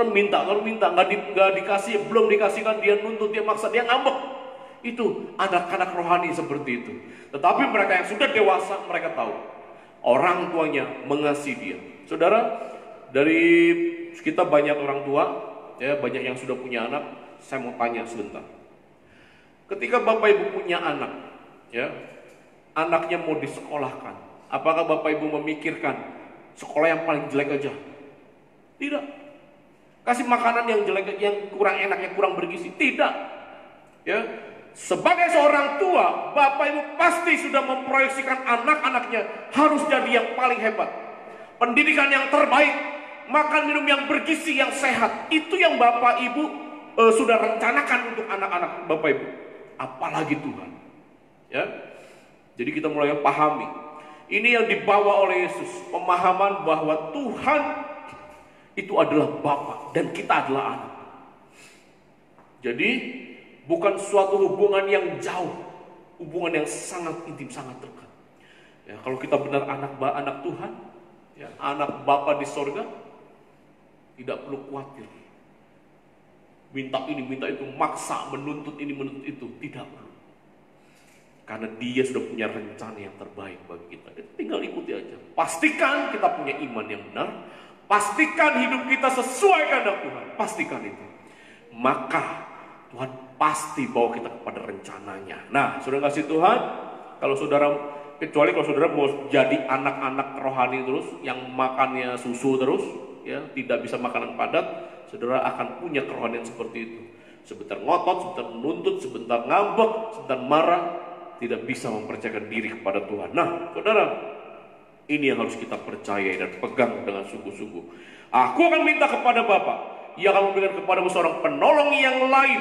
minta, nggak dikasih, belum dikasihkan, dia nuntut, dia maksa, dia ngambek. Itu anak-anak rohani seperti itu. Tetapi mereka yang sudah dewasa, mereka tahu orang tuanya mengasihi dia. Saudara, dari kita banyak orang tua, ya banyak yang sudah punya anak. Saya mau tanya sebentar. Ketika Bapak Ibu punya anak, ya anaknya mau disekolahkan, apakah Bapak Ibu memikirkan sekolah yang paling jelek aja? Tidak. Kasih makanan yang jelek, yang kurang enak, yang kurang bergizi? Tidak. Ya, sebagai seorang tua, Bapak Ibu pasti sudah memproyeksikan anak-anaknya harus jadi yang paling hebat, pendidikan yang terbaik, makan minum yang bergizi, yang sehat. Itu yang Bapak Ibu sudah rencanakan untuk anak-anak Bapak Ibu. Apalagi Tuhan. Ya, jadi kita mulai pahami. Ini yang dibawa oleh Yesus, pemahaman bahwa Tuhan itu adalah Bapa dan kita adalah anak. Jadi bukan suatu hubungan yang jauh, hubungan yang sangat intim, sangat dekat. Ya, kalau kita benar anak Tuhan, ya, anak Bapa di sorga, tidak perlu khawatir. Minta ini, minta itu, maksa, menuntut ini, menuntut itu, tidak perlu. Karena dia sudah punya rencana yang terbaik bagi kita. Tinggal ikuti aja. Pastikan kita punya iman yang benar. Pastikan hidup kita sesuai kehendak Tuhan. Pastikan itu. Maka Tuhan pasti bawa kita kepada rencananya. Nah, saudara kasih Tuhan, kecuali kalau saudara mau jadi anak-anak rohani terus, yang makannya susu terus, ya tidak bisa makanan padat, saudara akan punya kerohanian seperti itu. Sebentar ngotot, sebentar menuntut, sebentar ngambek, sebentar marah, tidak bisa mempercayakan diri kepada Tuhan. Nah, saudara, ini yang harus kita percayai dan pegang dengan sungguh-sungguh. Aku akan minta kepada Bapa, Ia akan memberikan kepadamu seorang penolong yang lain,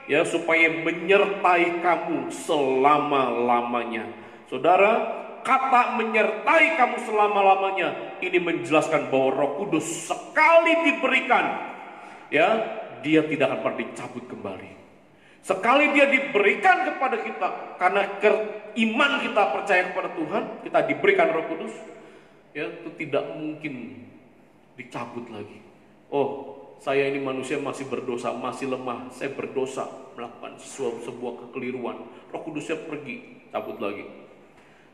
ya, supaya menyertai kamu selama-lamanya. Saudara, kata menyertai kamu selama-lamanya ini menjelaskan bahwa Roh Kudus sekali diberikan, ya, dia tidak akan pernah dicabut kembali. Sekali dia diberikan kepada kita, karena iman kita percaya kepada Tuhan, kita diberikan Roh Kudus, ya, itu tidak mungkin dicabut lagi. Oh, saya ini manusia masih berdosa, masih lemah, saya berdosa, melakukan sebuah kekeliruan. Roh Kudusnya pergi, cabut lagi.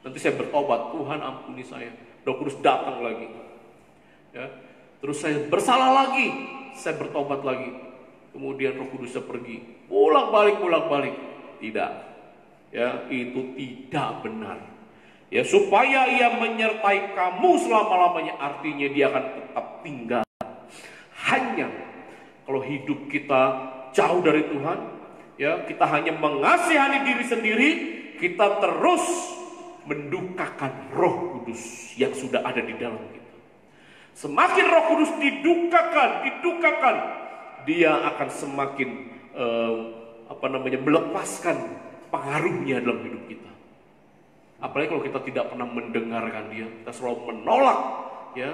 Nanti saya bertobat, Tuhan ampuni saya. Roh Kudus datang lagi. Ya, terus saya bersalah lagi, saya bertobat lagi. Kemudian Roh Kudusnya pergi, bolak-balik. Tidak, ya, itu tidak benar. Ya, supaya Ia menyertai kamu selama-lamanya, artinya Dia akan tetap tinggal. Hanya kalau hidup kita jauh dari Tuhan, ya, kita hanya mengasihani diri sendiri, kita terus mendukakan Roh Kudus yang sudah ada di dalam kita. Semakin Roh Kudus didukakan, dia akan semakin melepaskan pengaruhnya dalam hidup kita. Apalagi kalau kita tidak pernah mendengarkan dia, kita selalu menolak, ya,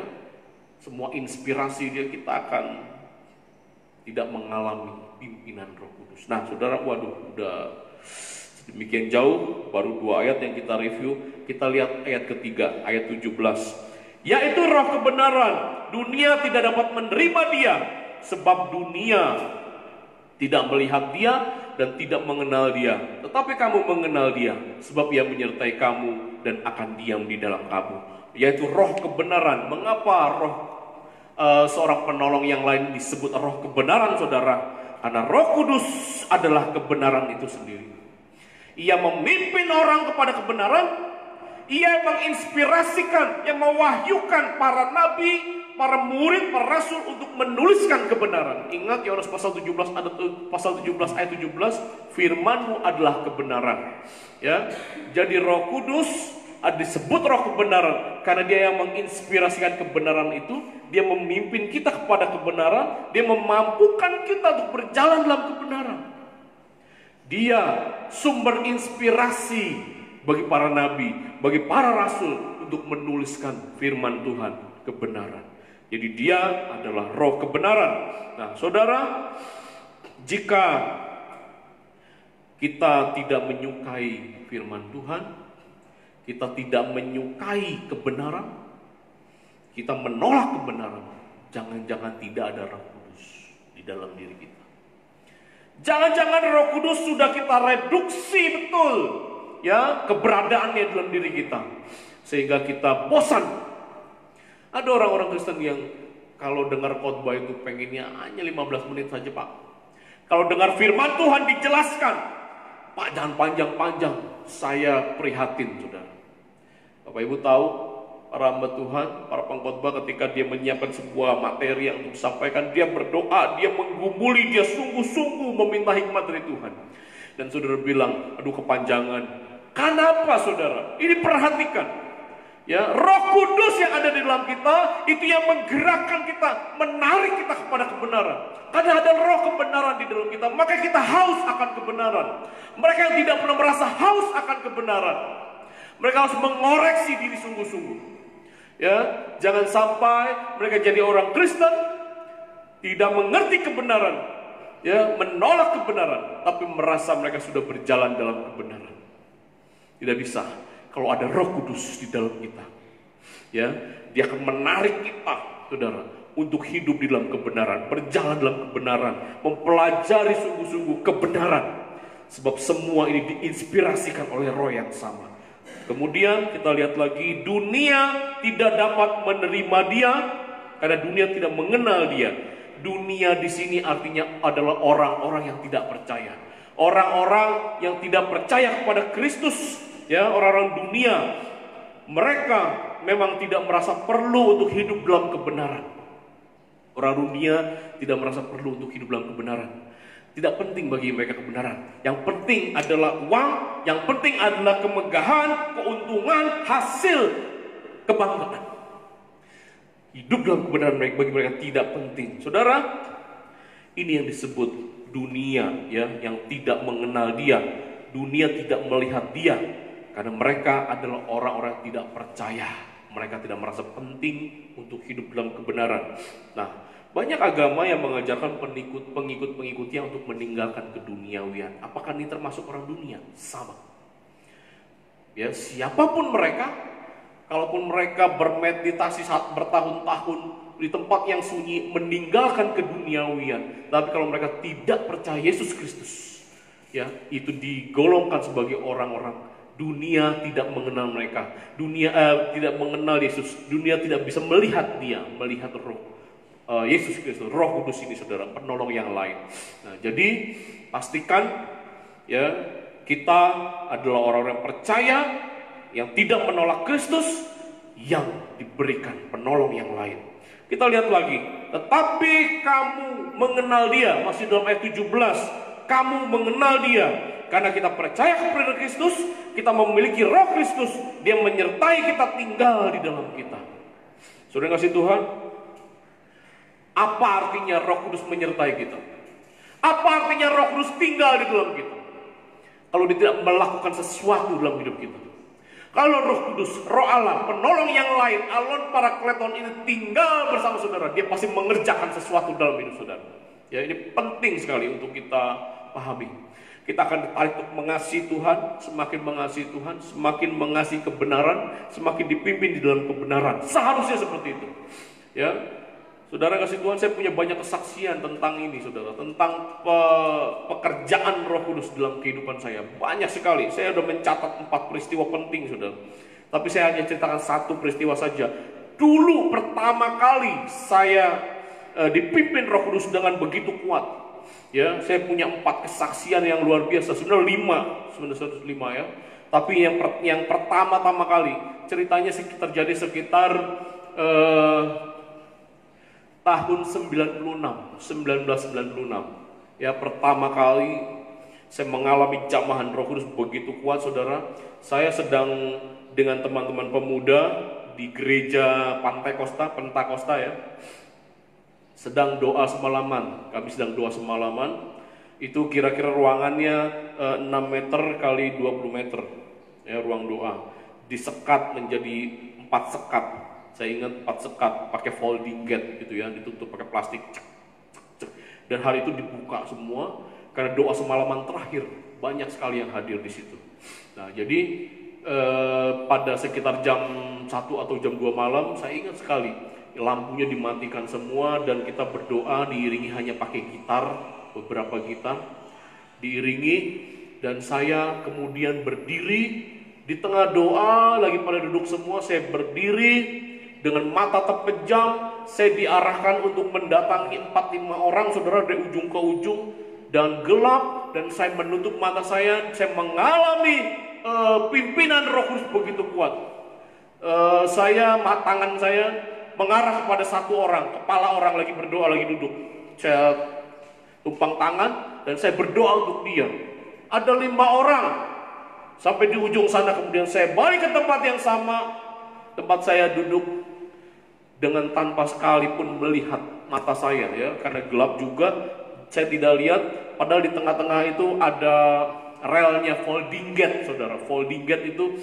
semua inspirasi dia, kita akan tidak mengalami pimpinan Roh Kudus. Nah, saudara, udah demikian jauh, baru 2 ayat yang kita review. Kita lihat ayat ketiga, ayat 17, yaitu Roh kebenaran. Dunia tidak dapat menerima dia, sebab dunia tidak melihat dia dan tidak mengenal dia. Tetapi kamu mengenal dia, sebab ia menyertai kamu dan akan diam di dalam kamu. Yaitu Roh kebenaran. Mengapa seorang penolong yang lain disebut Roh kebenaran, saudara? Karena Roh Kudus adalah kebenaran itu sendiri. Ia memimpin orang kepada kebenaran. Ia menginspirasikan, yang mewahyukan para nabi, para murid, para rasul untuk menuliskan kebenaran. Ingat Yohanes pasal 17 ayat 17, firman-Mu adalah kebenaran. Ya, jadi Roh Kudus disebut Roh kebenaran karena dia yang menginspirasikan kebenaran itu. Dia memimpin kita kepada kebenaran. Dia memampukan kita untuk berjalan dalam kebenaran. Dia sumber inspirasi bagi para nabi, bagi para rasul untuk menuliskan firman Tuhan, kebenaran. Jadi dia adalah Roh kebenaran. Nah, saudara, jika kita tidak menyukai firman Tuhan, kita tidak menyukai kebenaran, kita menolak kebenaran, jangan-jangan tidak ada Roh Kudus di dalam diri kita. Jangan-jangan Roh Kudus sudah kita reduksi betul, ya, keberadaannya dalam diri kita, sehingga kita bosan. Ada orang-orang Kristen yang kalau dengar khotbah itu pengennya hanya 15 menit saja, Pak. Kalau dengar firman Tuhan dijelaskan, Pak, jangan panjang-panjang. Saya prihatin, saudara. Bapak Ibu tahu, para hamba Tuhan, para pengkhotbah ketika dia menyiapkan sebuah materi yang untuk disampaikan, dia berdoa, dia menggumuli, dia sungguh-sungguh meminta hikmat dari Tuhan. Dan saudara bilang, aduh kepanjangan. Kenapa saudara? Ini perhatikan. Ya, Roh Kudus yang ada di dalam kita, itu yang menggerakkan kita, menarik kita kepada kebenaran. Karena ada roh kebenaran di dalam kita, maka kita haus akan kebenaran. Mereka yang tidak pernah merasa haus akan kebenaran, mereka harus mengoreksi diri sungguh-sungguh. Ya, jangan sampai mereka jadi orang Kristen tidak mengerti kebenaran, ya, menolak kebenaran, tapi merasa mereka sudah berjalan dalam kebenaran. Tidak bisa. Kalau ada Roh Kudus di dalam kita, ya, dia akan menarik kita, saudara, untuk hidup di dalam kebenaran, berjalan dalam kebenaran, mempelajari sungguh-sungguh kebenaran. Sebab semua ini diinspirasikan oleh Roh yang sama. Kemudian kita lihat lagi, dunia tidak dapat menerima dia karena dunia tidak mengenal dia. Dunia di sini artinya adalah orang-orang yang tidak percaya, orang-orang yang tidak percaya kepada Kristus. Ya, orang-orang dunia, mereka memang tidak merasa perlu untuk hidup dalam kebenaran. Orang dunia tidak merasa perlu untuk hidup dalam kebenaran. Tidak penting bagi mereka kebenaran. Yang penting adalah uang, yang penting adalah kemegahan, keuntungan, hasil kebanggaan. Hidup dalam kebenaran bagi mereka tidak penting. Saudara, ini yang disebut dunia, ya, yang tidak mengenal dia. Dunia tidak melihat dia. Karena mereka adalah orang-orang yang tidak percaya. Mereka tidak merasa penting untuk hidup dalam kebenaran. Nah, banyak agama yang mengajarkan pengikut-pengikutnya untuk meninggalkan keduniawian. Apakah ini termasuk orang dunia? Sama. Ya, siapapun mereka, kalaupun mereka bermeditasi saat bertahun-tahun di tempat yang sunyi, meninggalkan keduniawian. Tapi kalau mereka tidak percaya Yesus Kristus, ya, itu digolongkan sebagai orang-orang dunia. Tidak mengenal mereka, dunia tidak mengenal Yesus, dunia tidak bisa melihat dia, melihat Roh Yesus Kristus, Roh Kudus ini, saudara, penolong yang lain. Nah, jadi pastikan, ya, kita adalah orang-orang percaya yang tidak menolak Kristus, yang diberikan penolong yang lain. Kita lihat lagi, tetapi kamu mengenal dia, masih dalam ayat 17, kamu mengenal dia. Karena kita percaya kepada Kristus, kita memiliki Roh Kristus, dia menyertai kita, tinggal di dalam kita. Saudara kasih Tuhan, apa artinya Roh Kudus menyertai kita? Apa artinya Roh Kudus tinggal di dalam kita? Kalau dia tidak melakukan sesuatu dalam hidup kita. Kalau Roh Kudus, Roh Allah, penolong yang lain, Alon Parakleton ini tinggal bersama saudara, dia pasti mengerjakan sesuatu dalam hidup saudara. Ya, ini penting sekali untuk kita pahami. Kita akan ditarik untuk mengasihi Tuhan, semakin mengasihi Tuhan, semakin mengasihi kebenaran, semakin dipimpin di dalam kebenaran. Seharusnya seperti itu. Ya, saudara kasih Tuhan, saya punya banyak kesaksian tentang ini, saudara, tentang pekerjaan Roh Kudus dalam kehidupan saya. Banyak sekali. Saya sudah mencatat 4 peristiwa penting, saudara. Tapi saya hanya ceritakan 1 peristiwa saja. Dulu pertama kali saya dipimpin Roh Kudus dengan begitu kuat. Ya, saya punya 4 kesaksian yang luar biasa. Sebenarnya 5 ya. Tapi yang pertama-tama kali ceritanya terjadi sekitar tahun 1996. Ya, pertama kali saya mengalami jamahan Roh Kudus begitu kuat, saudara. Saya sedang dengan teman-teman pemuda di gereja Pentakosta ya. Sedang doa semalaman. Kami sedang doa semalaman. Itu kira-kira ruangannya 6 meter kali 20 meter. Ya, ruang doa. Disekat menjadi 4 sekat. Saya ingat 4 sekat pakai folding gate gitu ya, ditutup pakai plastik. Dan hari itu dibuka semua karena doa semalaman terakhir. Banyak sekali yang hadir di situ. Nah, jadi pada sekitar jam 1 atau jam 2 malam saya ingat sekali. lampunya dimatikan semua, dan kita berdoa diiringi hanya pakai gitar, beberapa gitar diiringi, dan saya kemudian berdiri di tengah doa, lagi pada duduk semua, saya berdiri dengan mata terpejam, saya diarahkan untuk mendatangi 4-5 orang, saudara, dari ujung ke ujung, dan gelap, dan saya menutup mata saya mengalami pimpinan Roh Kudus begitu kuat. Tangan saya mengarah kepada satu orang, kepala orang lagi berdoa, lagi duduk. Saya tumpang tangan dan saya berdoa untuk dia. Ada 5 orang sampai di ujung sana, kemudian saya balik ke tempat yang sama, tempat saya duduk, dengan tanpa sekalipun melihat mata saya, ya, karena gelap juga, saya tidak lihat. Padahal di tengah-tengah itu ada relnya folding gate, saudara. Folding gate itu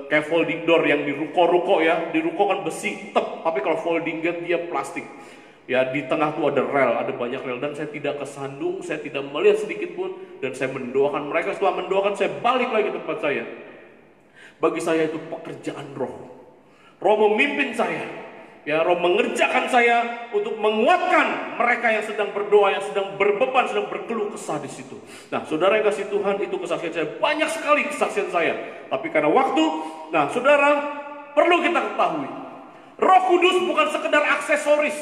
kayak folding door yang di ruko-ruko, ya. Di ruko kan besi, tapi kalau folding gate dia plastik. Ya, di tengah tuh ada rel, ada banyak rel, dan saya tidak kesandung, saya tidak melihat sedikit pun, dan saya mendoakan mereka. Setelah mendoakan, saya balik lagi ke tempat saya. Bagi saya itu pekerjaan Roh. Roh memimpin saya. Ya, Roh mengerjakan saya untuk menguatkan mereka yang sedang berdoa, yang sedang berbeban, sedang berkeluh kesah di situ. Nah, saudara yang kasih Tuhan, itu kesaksian saya. Banyak sekali kesaksian saya. Tapi karena waktu, nah saudara, perlu kita ketahui, Roh Kudus bukan sekedar aksesoris.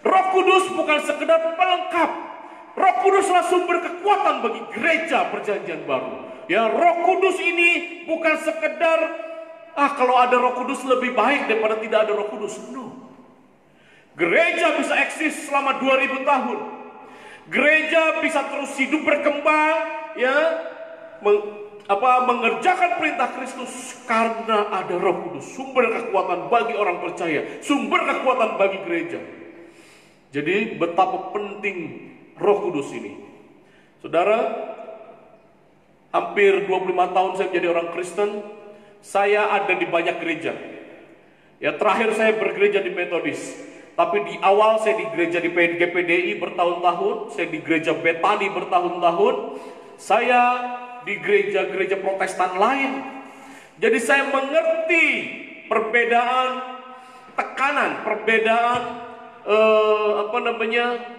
Roh Kudus bukan sekedar pelengkap. Roh Kuduslah sumber kekuatan bagi gereja Perjanjian Baru. Ya, Roh Kudus ini bukan sekedar kalau ada Roh Kudus lebih baik daripada tidak ada Roh Kudus. No. Gereja bisa eksis selama 2000 tahun. Gereja bisa terus hidup berkembang, ya, mengerjakan perintah Kristus karena ada Roh Kudus, sumber kekuatan bagi orang percaya, sumber kekuatan bagi gereja. Jadi betapa penting Roh Kudus ini. Saudara, hampir 25 tahun saya menjadi orang Kristen. Saya ada di banyak gereja. Ya, terakhir saya bergereja di Metodis. Tapi di awal saya di gereja di GPDI bertahun-tahun, saya di gereja Betani bertahun-tahun, saya di gereja-gereja Protestan lain. Jadi saya mengerti perbedaan tekanan, perbedaan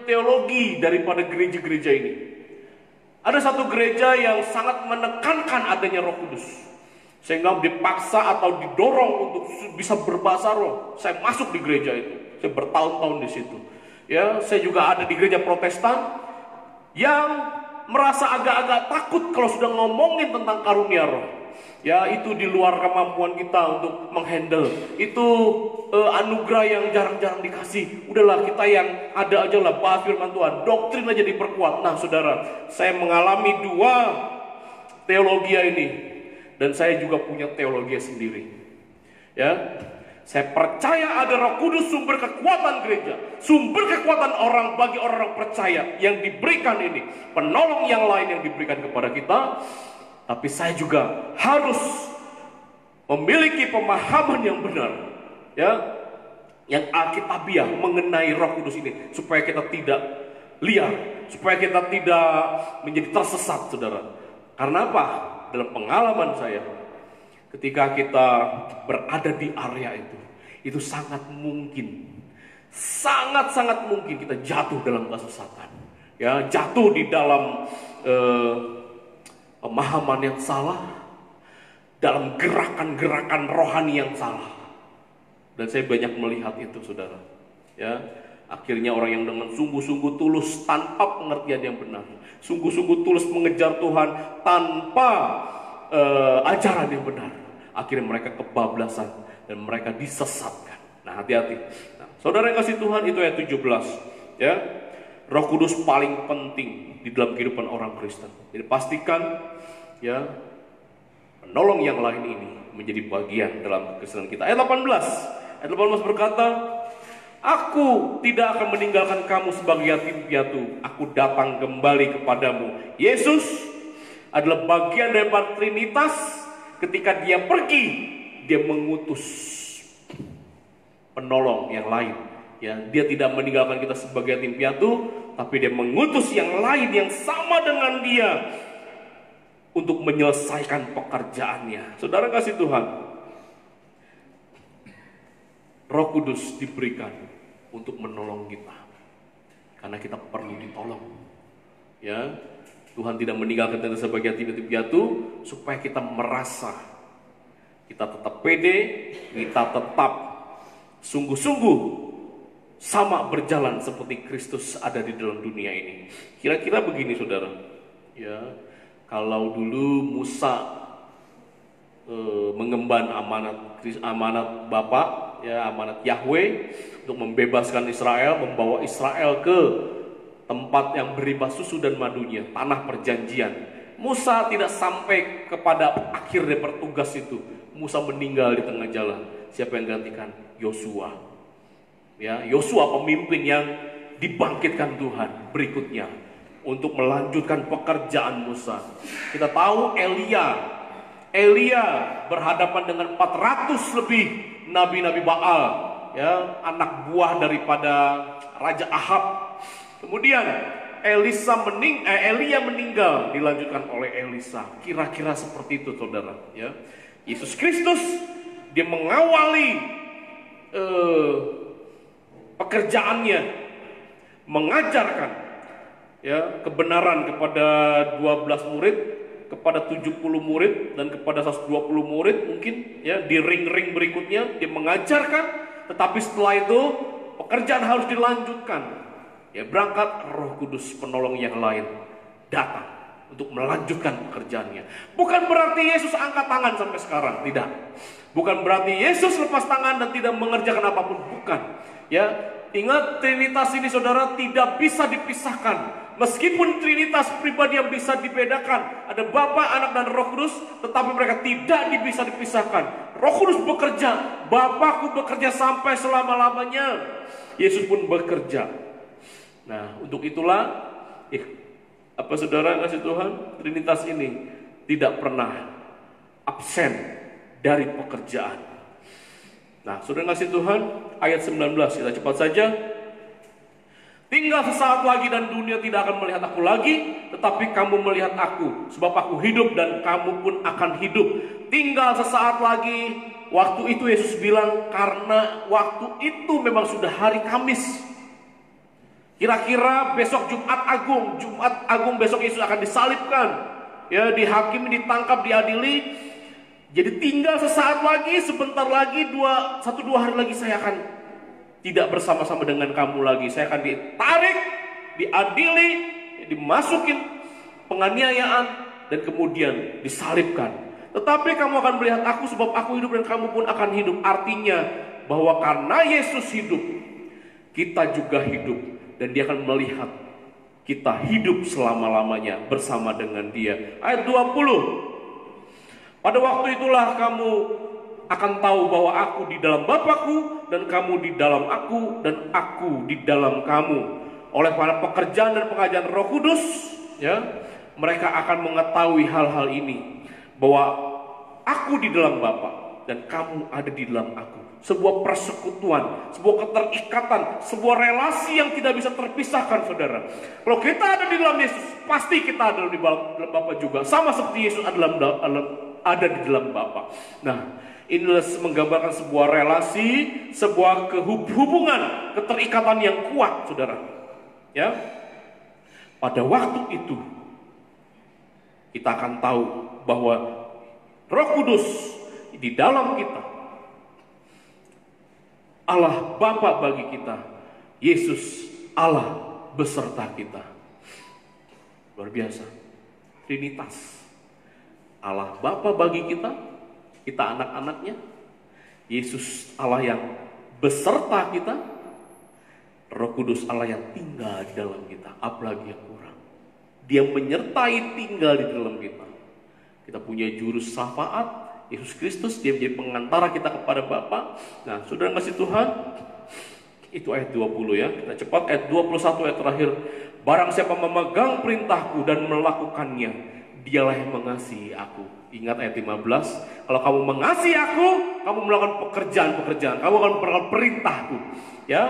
teologi daripada gereja-gereja ini. Ada satu gereja yang sangat menekankan adanya Roh Kudus, sehingga dipaksa atau didorong untuk bisa berbahasa roh. Saya masuk di gereja itu. Saya bertahun-tahun di situ. Ya, saya juga ada di gereja Protestan yang merasa agak-agak takut kalau sudah ngomongin tentang karunia roh. Ya, itu di luar kemampuan kita untuk menghandle. Itu anugerah yang jarang-jarang dikasih. Udahlah, kita yang ada aja lah, bahas firman Tuhan. Doktrin aja diperkuat. Nah, saudara, saya mengalami 2 teologi ini. Dan saya juga punya teologi sendiri. Ya, saya percaya ada Roh Kudus, sumber kekuatan gereja, sumber kekuatan orang bagi orang-orang percaya yang diberikan ini, penolong yang lain yang diberikan kepada kita. Tapi saya juga harus memiliki pemahaman yang benar, ya, yang alkitabiah mengenai Roh Kudus ini, supaya kita tidak liar, supaya kita tidak menjadi tersesat, saudara. Karena apa? Dalam pengalaman saya, ketika kita berada di area itu sangat mungkin, sangat-sangat mungkin kita jatuh dalam kesesatan, ya, jatuh di dalam pemahaman yang salah, dalam gerakan-gerakan rohani yang salah. Dan saya banyak melihat itu, saudara. Ya, akhirnya orang yang dengan sungguh-sungguh tulus tanpa pengertian yang benar, sungguh-sungguh tulus mengejar Tuhan tanpa ajaran yang benar, akhirnya mereka kebablasan dan mereka disesatkan. Nah, hati-hati. Nah, saudara yang kasih Tuhan, itu ayat 17. Ya, Roh Kudus paling penting di dalam kehidupan orang Kristen. Jadi pastikan, ya, penolong yang lain ini menjadi bagian dalam kekristenan kita. Ayat 18 berkata, Aku tidak akan meninggalkan kamu sebagai yatim piatu. Aku datang kembali kepadamu. Yesus adalah bagian daripada Trinitas. Ketika dia pergi, dia mengutus penolong yang lain. Ya, dia tidak meninggalkan kita sebagai yatim piatu, tapi dia mengutus yang lain yang sama dengan dia untuk menyelesaikan pekerjaannya. Saudara kasih Tuhan, Roh Kudus diberikan untuk menolong kita, karena kita perlu ditolong. Ya, Tuhan tidak meninggalkan kita sebagai yatim piatu supaya kita merasa kita tetap pede, kita tetap sungguh-sungguh sama berjalan seperti Kristus ada di dalam dunia ini. Kira-kira begini saudara, ya, kalau dulu Musa mengemban amanat Bapa, ya, amanat Yahweh untuk membebaskan Israel, membawa Israel ke tempat yang berimbas susu dan madunya, tanah perjanjian. Musa tidak sampai kepada akhir dari bertugas itu. Musa meninggal di tengah jalan. Siapa yang gantikan? Yosua. Ya, Yosua pemimpin yang dibangkitkan Tuhan berikutnya untuk melanjutkan pekerjaan Musa. Kita tahu Elia berhadapan dengan 400 lebih nabi-nabi Baal, ya, anak buah daripada Raja Ahab. Kemudian Elia meninggal, dilanjutkan oleh Elisa. Kira-kira seperti itu saudara, ya. Yesus Kristus dia mengawali pekerjaannya, mengajarkan, ya, kebenaran kepada 12 murid, kepada 70 murid, dan kepada 120 murid mungkin, ya, di ring-ring berikutnya dia mengajarkan. Tetapi setelah itu pekerjaan harus dilanjutkan. Ya, berangkat Roh Kudus penolong yang lain datang untuk melanjutkan pekerjaannya. Bukan berarti Yesus angkat tangan sampai sekarang, tidak. Bukan berarti Yesus lepas tangan dan tidak mengerjakan apapun, bukan. Ya, ingat Trinitas ini saudara tidak bisa dipisahkan. Meskipun Trinitas pribadi yang bisa dibedakan, ada Bapa, Anak, dan Roh Kudus, tetapi mereka tidak bisa dipisahkan. Roh Kudus bekerja, Bapakku bekerja sampai selama-lamanya. Yesus pun bekerja. Nah, untuk itulah apa saudara kasih Tuhan, Trinitas ini tidak pernah absen dari pekerjaan. Nah, saudara kasih Tuhan, ayat 19 kita cepat saja. Tinggal sesaat lagi dan dunia tidak akan melihat aku lagi, tetapi kamu melihat aku, sebab aku hidup dan kamu pun akan hidup. Tinggal sesaat lagi. Waktu itu Yesus bilang karena waktu itu memang sudah hari Kamis. Kira-kira besok Jumat Agung besok Yesus akan disalibkan, ya, dihakimi, ditangkap, diadili. Jadi tinggal sesaat lagi, sebentar lagi, 1-2 hari lagi saya akan tidak bersama-sama dengan kamu lagi. Saya akan ditarik, diadili, dimasukin penganiayaan, dan kemudian disalibkan. Tetapi kamu akan melihat aku, sebab aku hidup dan kamu pun akan hidup. Artinya bahwa karena Yesus hidup, kita juga hidup. Dan dia akan melihat kita hidup selama-lamanya bersama dengan dia. Ayat 20. Pada waktu itulah kamu akan tahu bahwa aku di dalam Bapakku, dan kamu di dalam aku, dan aku di dalam kamu. Oleh para pekerjaan dan pengajaran Roh Kudus, ya, mereka akan mengetahui hal-hal ini, bahwa aku di dalam Bapa dan kamu ada di dalam aku. Sebuah persekutuan, sebuah keterikatan, sebuah relasi yang tidak bisa terpisahkan saudara. Kalau kita ada di dalam Yesus, pasti kita ada di dalam Bapa juga. Sama seperti Yesus ada di dalam Bapa. Nah, inilah menggambarkan sebuah relasi, sebuah hubungan, keterikatan yang kuat saudara. Ya, pada waktu itu kita akan tahu bahwa Roh Kudus di dalam kita, Allah Bapa bagi kita, Yesus Allah beserta kita. Luar biasa. Trinitas. Allah Bapa bagi kita, kita anak-anaknya. Yesus Allah yang beserta kita. Roh Kudus Allah yang tinggal di dalam kita. Apalagi yang kurang. Dia menyertai tinggal di dalam kita. Kita punya juru syafaat, Yesus Kristus, dia menjadi pengantara kita kepada Bapa. Nah, saudara kasih Tuhan, itu ayat 20 ya. Kita cepat ayat 21 ayat terakhir. Barang siapa memegang perintahku dan melakukannya, dialah yang mengasihi aku. Ingat ayat 15. Kalau kamu mengasihi aku, kamu melakukan pekerjaan-pekerjaan, kamu akan melakukan perintahku. Ya,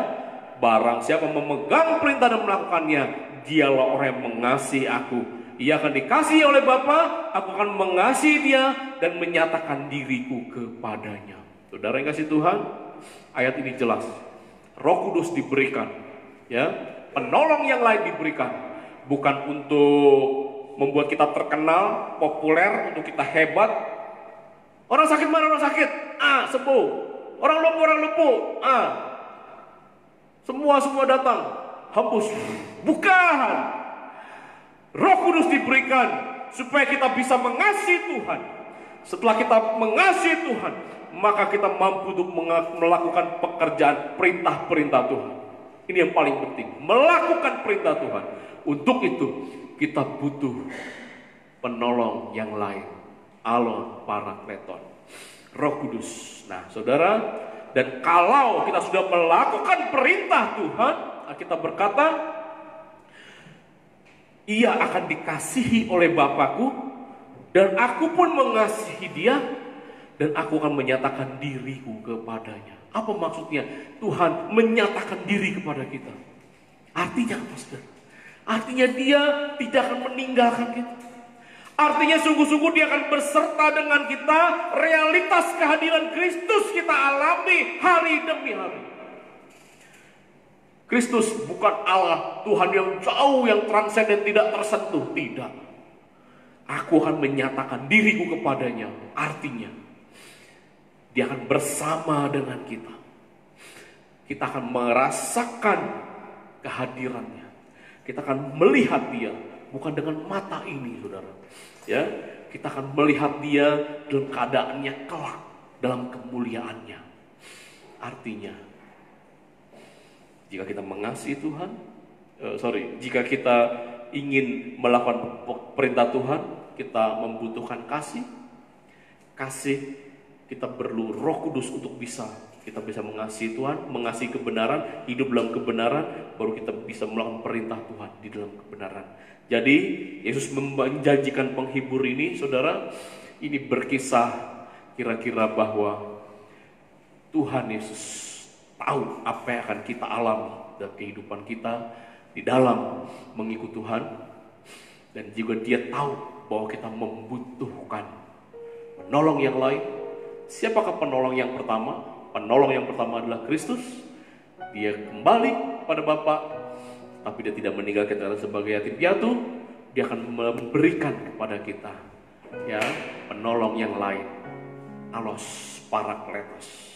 barang siapa memegang perintah dan melakukannya, dialah orang yang mengasihi aku. Ia akan dikasihi oleh Bapa, aku akan mengasihi dia dan menyatakan diriku kepadanya. Saudara yang kasih Tuhan, ayat ini jelas. Roh Kudus diberikan, ya, penolong yang lain diberikan, bukan untuk membuat kita terkenal, populer, untuk kita hebat. Orang sakit mana orang sakit? Sembuh. Orang lumpuh, semua datang, hembus. Bukan. Roh Kudus diberikan supaya kita bisa mengasihi Tuhan. Setelah kita mengasihi Tuhan, maka kita mampu untuk melakukan pekerjaan perintah-perintah Tuhan. Ini yang paling penting, melakukan perintah Tuhan. Untuk itu kita butuh penolong yang lain, Allah Parakleton, Roh Kudus. Nah, saudara, dan kalau kita sudah melakukan perintah Tuhan, kita berkata, ia akan dikasihi oleh Bapakku, dan aku pun mengasihi dia, dan aku akan menyatakan diriku kepadanya. Apa maksudnya Tuhan menyatakan diri kepada kita? Artinya apa, saudara? Artinya dia tidak akan meninggalkan kita. Artinya sungguh-sungguh dia akan berserta dengan kita. Realitas kehadiran Kristus kita alami hari demi hari. Kristus bukan Allah, Tuhan yang jauh, yang transenden, tidak tersentuh. Tidak. Aku akan menyatakan diriku kepadanya. Artinya dia akan bersama dengan kita. Kita akan merasakan kehadirannya. Kita akan melihat dia, bukan dengan mata ini, saudara. Ya, kita akan melihat dia dalam keadaannya kelak, dalam kemuliaannya. Artinya, jika kita mengasihi Tuhan, jika kita ingin melakukan perintah Tuhan, kita membutuhkan kasih. Kita perlu Roh Kudus untuk kita bisa mengasihi Tuhan, mengasihi kebenaran, hidup dalam kebenaran, baru kita bisa melakukan perintah Tuhan di dalam kebenaran. Jadi Yesus menjanjikan penghibur ini, saudara, ini berkisah kira-kira bahwa Tuhan Yesus tahu apa yang akan kita alami dalam kehidupan kita di dalam mengikut Tuhan, dan juga dia tahu bahwa kita membutuhkan penolong yang lain. Siapakah penolong yang pertama? Penolong yang pertama adalah Kristus. Dia kembali pada Bapa, tapi dia tidak meninggalkan kita sebagai yatim piatu. Dia akan memberikan kepada kita, ya, penolong yang lain, Allos Parakletos.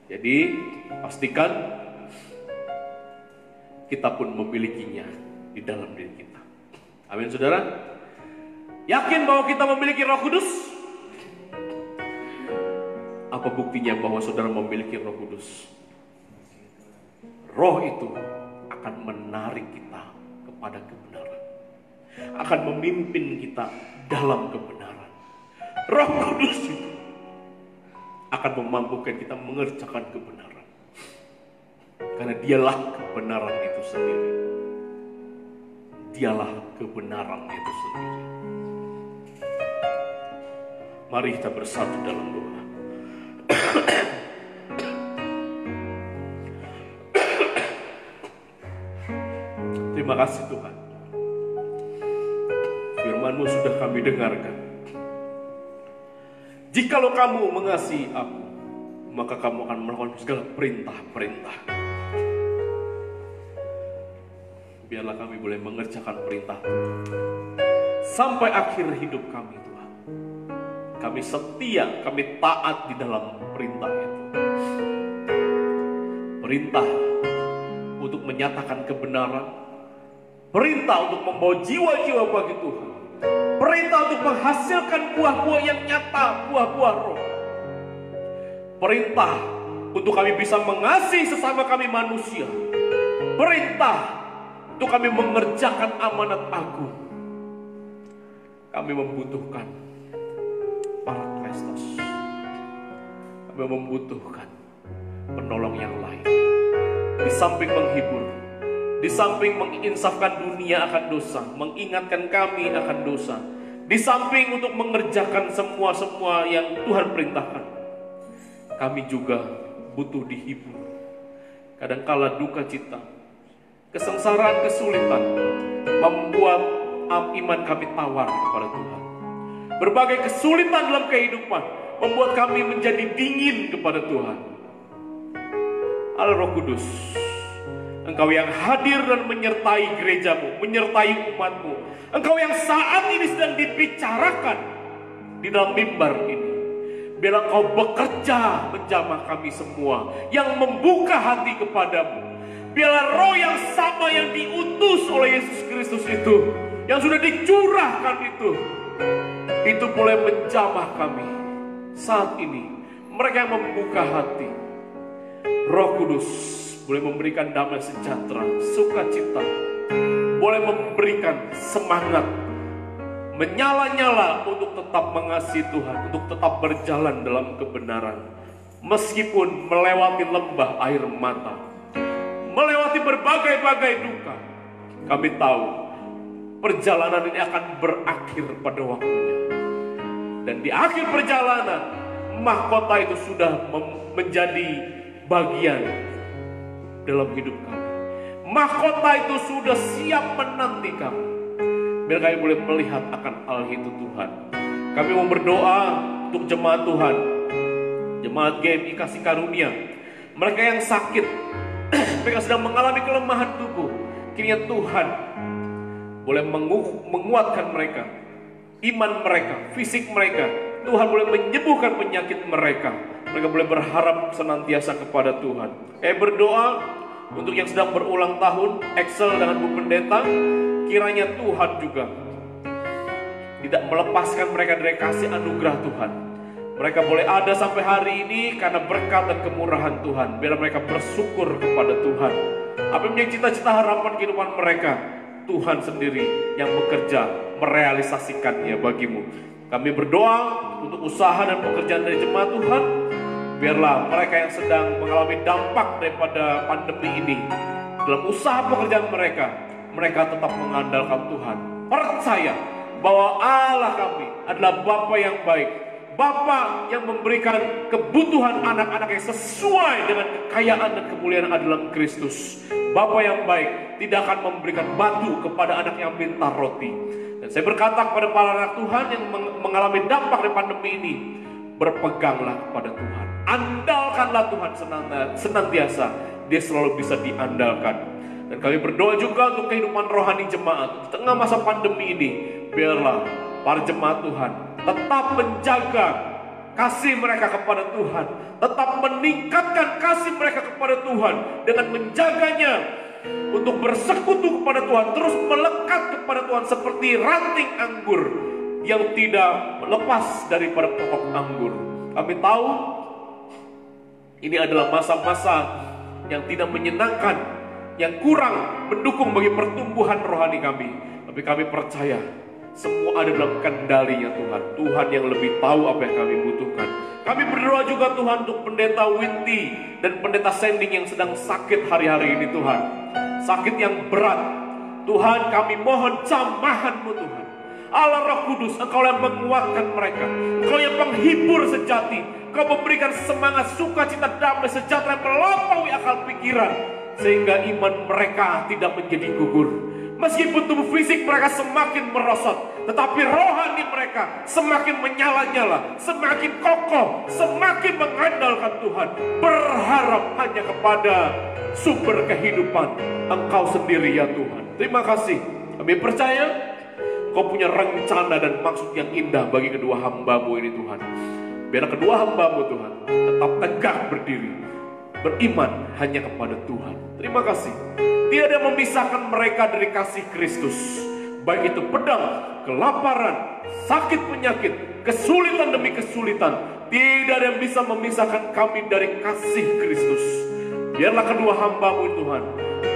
Jadi pastikan kita pun memilikinya di dalam diri kita. Amin, saudara. Yakin bahwa kita memiliki Roh Kudus? Apa buktinya bahwa saudara memiliki Roh Kudus? Roh itu akan menarik kita kepada kebenaran, akan memimpin kita dalam kebenaran. Roh Kudus itu akan memampukan kita mengerjakan kebenaran, karena dialah kebenaran itu sendiri. Dialah kebenaran itu sendiri. Mari kita bersatu dalam doa. Terima kasih Tuhan, firman-Mu sudah kami dengarkan. Jikalau kamu mengasihi aku, maka kamu akan melakukan segala perintah-perintah. Biarlah kami boleh mengerjakan perintah sampai akhir hidup kami, Tuhan. Kami setia, kami taat di dalam perintah itu. Perintah untuk menyatakan kebenaran, perintah untuk membawa jiwa-jiwa bagi Tuhan, perintah untuk menghasilkan buah-buah yang nyata, buah-buah roh. Perintah untuk kami bisa mengasihi sesama kami manusia. Perintah untuk kami mengerjakan amanat agung. Kami membutuhkan Parakletos. Kami membutuhkan penolong yang lain. Di samping menghibur, di samping menginsafkan dunia akan dosa, mengingatkan kami akan dosa, di samping untuk mengerjakan semua yang Tuhan perintahkan, kami juga butuh dihibur. Kadangkala duka cita, kesengsaraan, kesulitan membuat iman kami tawar kepada Tuhan. Berbagai kesulitan dalam kehidupan membuat kami menjadi dingin kepada Tuhan. Allah Roh Kudus, Engkau yang hadir dan menyertai gerejamu, menyertai umatmu. Engkau yang saat ini sedang dibicarakan di dalam mimbar ini. Biarlah Engkau bekerja menjamah kami semua, yang membuka hati kepadamu. Biarlah roh yang sama yang diutus oleh Yesus Kristus itu, yang sudah dicurahkan itu boleh menjamah kami saat ini. Mereka yang membuka hati, Roh Kudus boleh memberikan damai sejahtera, sukacita, boleh memberikan semangat, menyala-nyala untuk tetap mengasihi Tuhan, untuk tetap berjalan dalam kebenaran. Meskipun melewati lembah air mata, melewati berbagai-bagai duka, kami tahu perjalanan ini akan berakhir pada waktunya. Dan di akhir perjalanan, mahkota itu sudah menjadi bagian dalam hidup kami. Mahkota itu sudah siap menanti kami. Biar kami boleh melihat akan hal itu Tuhan. Kami mau berdoa untuk jemaat Tuhan, jemaat GMI Kasih Karunia, mereka yang sakit, mereka sedang mengalami kelemahan tubuh. Kiranya Tuhan boleh menguatkan mereka, iman mereka, fisik mereka. Tuhan boleh menyembuhkan penyakit mereka. Mereka boleh berharap senantiasa kepada Tuhan. Berdoa untuk yang sedang berulang tahun, Excel dengan Bu Pendeta. Kiranya Tuhan juga tidak melepaskan mereka dari kasih anugerah Tuhan. Mereka boleh ada sampai hari ini karena berkat dan kemurahan Tuhan. Biar mereka bersyukur kepada Tuhan. Apa yang menjadi cita-cita harapan kehidupan mereka, Tuhan sendiri yang bekerja merealisasikannya bagimu. Kami berdoa untuk usaha dan pekerjaan dari jemaat Tuhan. Biarlah mereka yang sedang mengalami dampak daripada pandemi ini, dalam usaha pekerjaan mereka tetap mengandalkan Tuhan. Percaya bahwa Allah kami adalah Bapa yang baik, Bapa yang memberikan kebutuhan anak-anak yang sesuai dengan kekayaan dan kemuliaan dalam Kristus. Bapa yang baik tidak akan memberikan batu kepada anak yang minta roti. Dan saya berkata kepada para anak Tuhan yang mengalami dampak dari pandemi ini, berpeganglah kepada Tuhan. Andalkanlah Tuhan senantiasa. Dia selalu bisa diandalkan. Dan kami berdoa juga untuk kehidupan rohani jemaat. Di tengah masa pandemi ini, biarlah para jemaat Tuhan tetap menjaga kasih mereka kepada Tuhan. Tetap meningkatkan kasih mereka kepada Tuhan dengan menjaganya untuk bersekutu kepada Tuhan, terus melekat kepada Tuhan seperti ranting anggur yang tidak lepas daripada pokok anggur. Kami tahu ini adalah masa-masa yang tidak menyenangkan, yang kurang mendukung bagi pertumbuhan rohani kami. Tapi kami percaya semua ada dalam kendalinya Tuhan. Tuhan yang lebih tahu apa yang kami butuhkan. Kami berdoa juga Tuhan untuk Pendeta Winti dan Pendeta Sending yang sedang sakit hari-hari ini Tuhan. Sakit yang berat. Tuhan, kami mohon jamahan-Mu Tuhan. Allah Roh Kudus, Engkau yang menguatkan mereka. Engkau yang penghibur sejati. Engkau memberikan semangat, sukacita, damai sejahtera yang melampaui akal pikiran, sehingga iman mereka tidak menjadi gugur. Meskipun tubuh fisik mereka semakin merosot, tetapi rohani mereka semakin menyala-nyala, semakin kokoh, semakin mengandalkan Tuhan, berharap hanya kepada sumber kehidupan Engkau sendiri ya Tuhan. Terima kasih. Kami percaya Engkau punya rencana dan maksud yang indah bagi kedua hamba-Mu ini Tuhan. Biar kedua hamba-Mu Tuhan tetap tegak berdiri, beriman hanya kepada Tuhan. Terima kasih. Tidak ada yang memisahkan mereka dari kasih Kristus. Baik itu pedang, kelaparan, sakit penyakit, kesulitan demi kesulitan. Tidak ada yang bisa memisahkan kami dari kasih Kristus. Biarlah kedua hamba-Mu Tuhan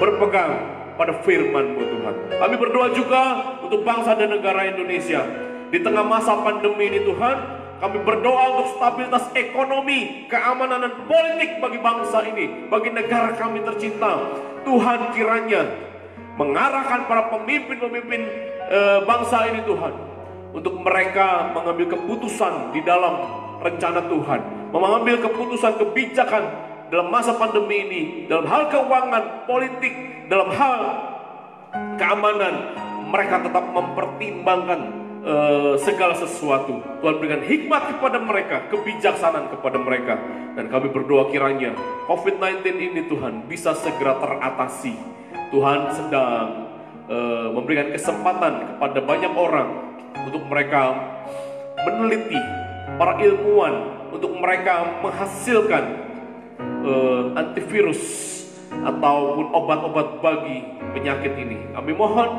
berpegang pada firman-Mu Tuhan. Kami berdoa juga untuk bangsa dan negara Indonesia. Di tengah masa pandemi ini Tuhan, kami berdoa untuk stabilitas ekonomi, keamanan dan politik bagi bangsa ini, bagi negara kami tercinta. Tuhan kiranya mengarahkan para pemimpin-pemimpin bangsa ini Tuhan, untuk mereka mengambil keputusan di dalam rencana Tuhan, mengambil keputusan kebijakan dalam masa pandemi ini, dalam hal keuangan, politik, dalam hal keamanan. Mereka tetap mempertimbangkan segala sesuatu. Tuhan berikan hikmat kepada mereka, kebijaksanaan kepada mereka. Dan kami berdoa kiranya COVID-19 ini Tuhan bisa segera teratasi. Tuhan sedang memberikan kesempatan kepada banyak orang untuk mereka meneliti, para ilmuwan untuk mereka menghasilkan antivirus ataupun obat-obat bagi penyakit ini. Kami mohon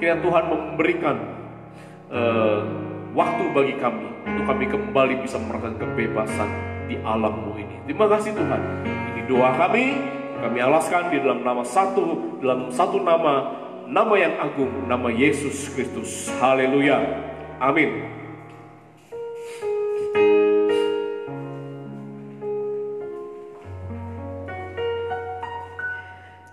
kiranya Tuhan memberikan waktu bagi kami untuk kami kembali bisa merasakan kebebasan di alam-Mu ini. Terima kasih Tuhan. Ini doa kami alaskan di dalam satu nama yang agung, nama Yesus Kristus. Haleluya. Amin.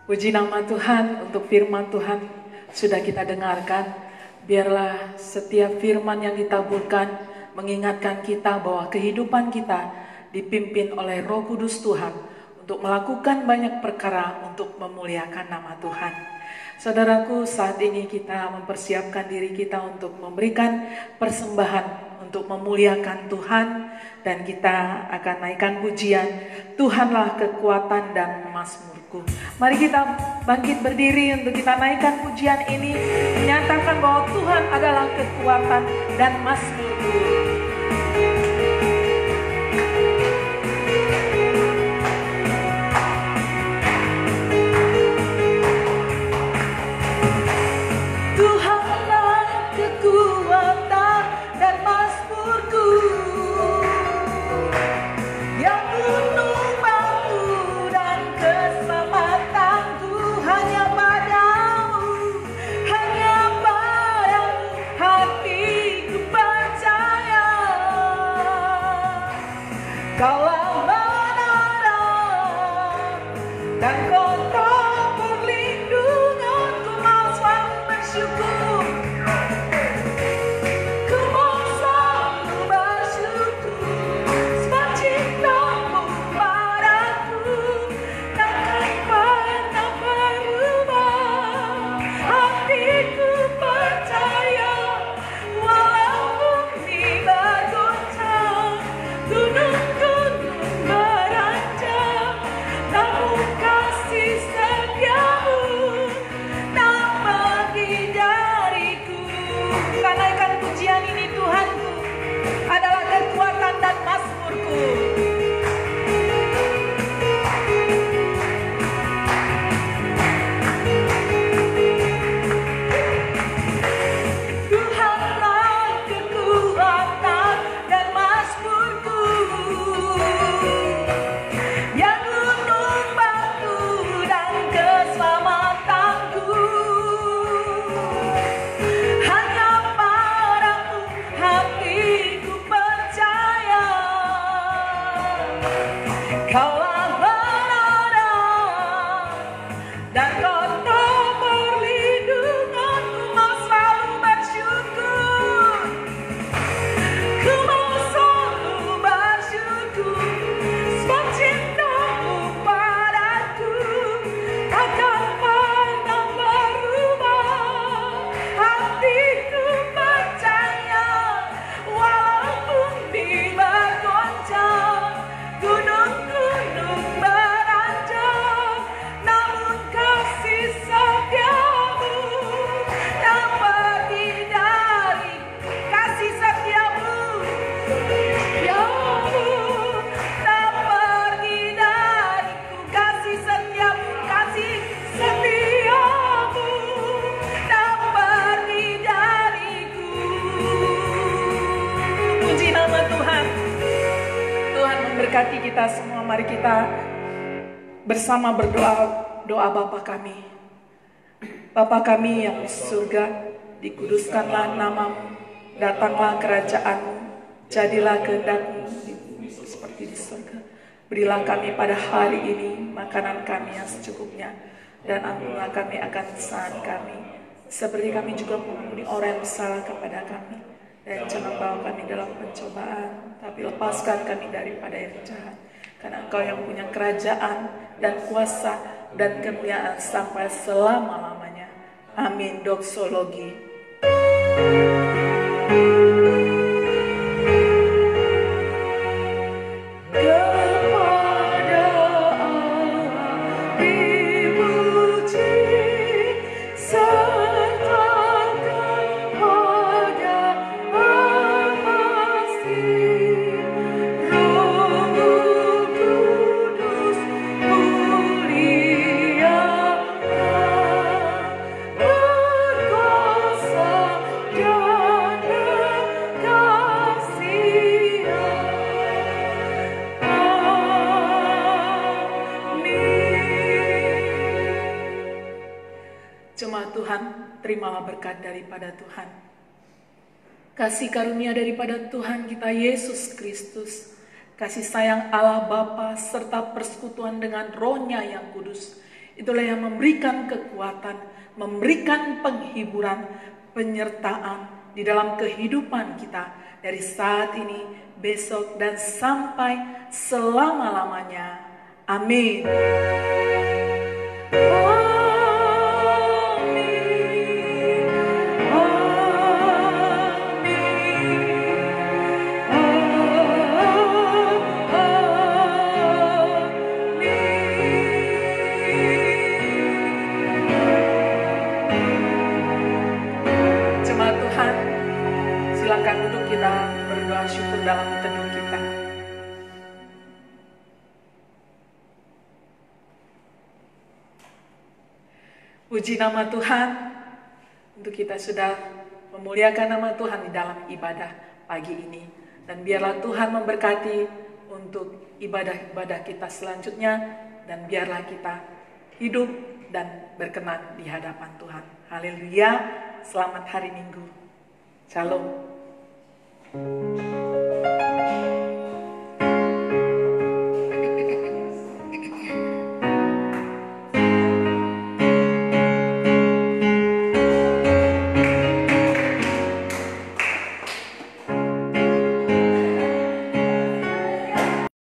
Puji nama Tuhan untuk firman Tuhan sudah kita dengarkan. Biarlah setiap firman yang ditaburkan mengingatkan kita bahwa kehidupan kita dipimpin oleh Roh Kudus Tuhan untuk melakukan banyak perkara untuk memuliakan nama Tuhan. Saudaraku, saat ini kita mempersiapkan diri kita untuk memberikan persembahan untuk memuliakan Tuhan, dan kita akan naikkan pujian Tuhanlah kekuatan dan mazmurku. Mari kita bangkit berdiri untuk kita naikkan pujian ini, menyatakan bahwa Tuhan adalah kekuatan dan mazmurku. Memberkati kita semua. Mari kita bersama berdoa doa Bapa kami. Bapa kami yang di surga, dikuduskanlah namamu, datanglah kerajaanmu, jadilah kehendak-Mu di bumi seperti di surga. Berilah kami pada hari ini makanan kami yang secukupnya, dan ampunilah kami akan kesalahan kami, seperti kami juga mengampuni orang yang bersalah kepada kami. Dan jangan bawa kami dalam pencobaan, tapi lepaskan kami daripada yang jahat. Karena Engkau yang punya kerajaan dan kuasa dan kemuliaan sampai selama-lamanya. Amin. Doksologi. dipuji sertakan pada pasti. Roh Kudus muliakan, berkuasa dan Jemaat Tuhan, terimalah berkat daripada Tuhan. Kasih karunia daripada Tuhan kita Yesus Kristus, kasih sayang Allah Bapa serta persekutuan dengan Roh-Nya yang kudus, itulah yang memberikan kekuatan, memberikan penghiburan, penyertaan di dalam kehidupan kita dari saat ini, besok, dan sampai selama-lamanya. Amin. Jemaat Tuhan, silakan duduk, kita berdoa syukur dalam teduh kita. Puji nama Tuhan, untuk kita sudah memuliakan nama Tuhan di dalam ibadah pagi ini. Dan biarlah Tuhan memberkati untuk ibadah-ibadah kita selanjutnya. Dan biarlah kita hidup dan berkenan di hadapan Tuhan. Haleluya, selamat hari Minggu. Shalom.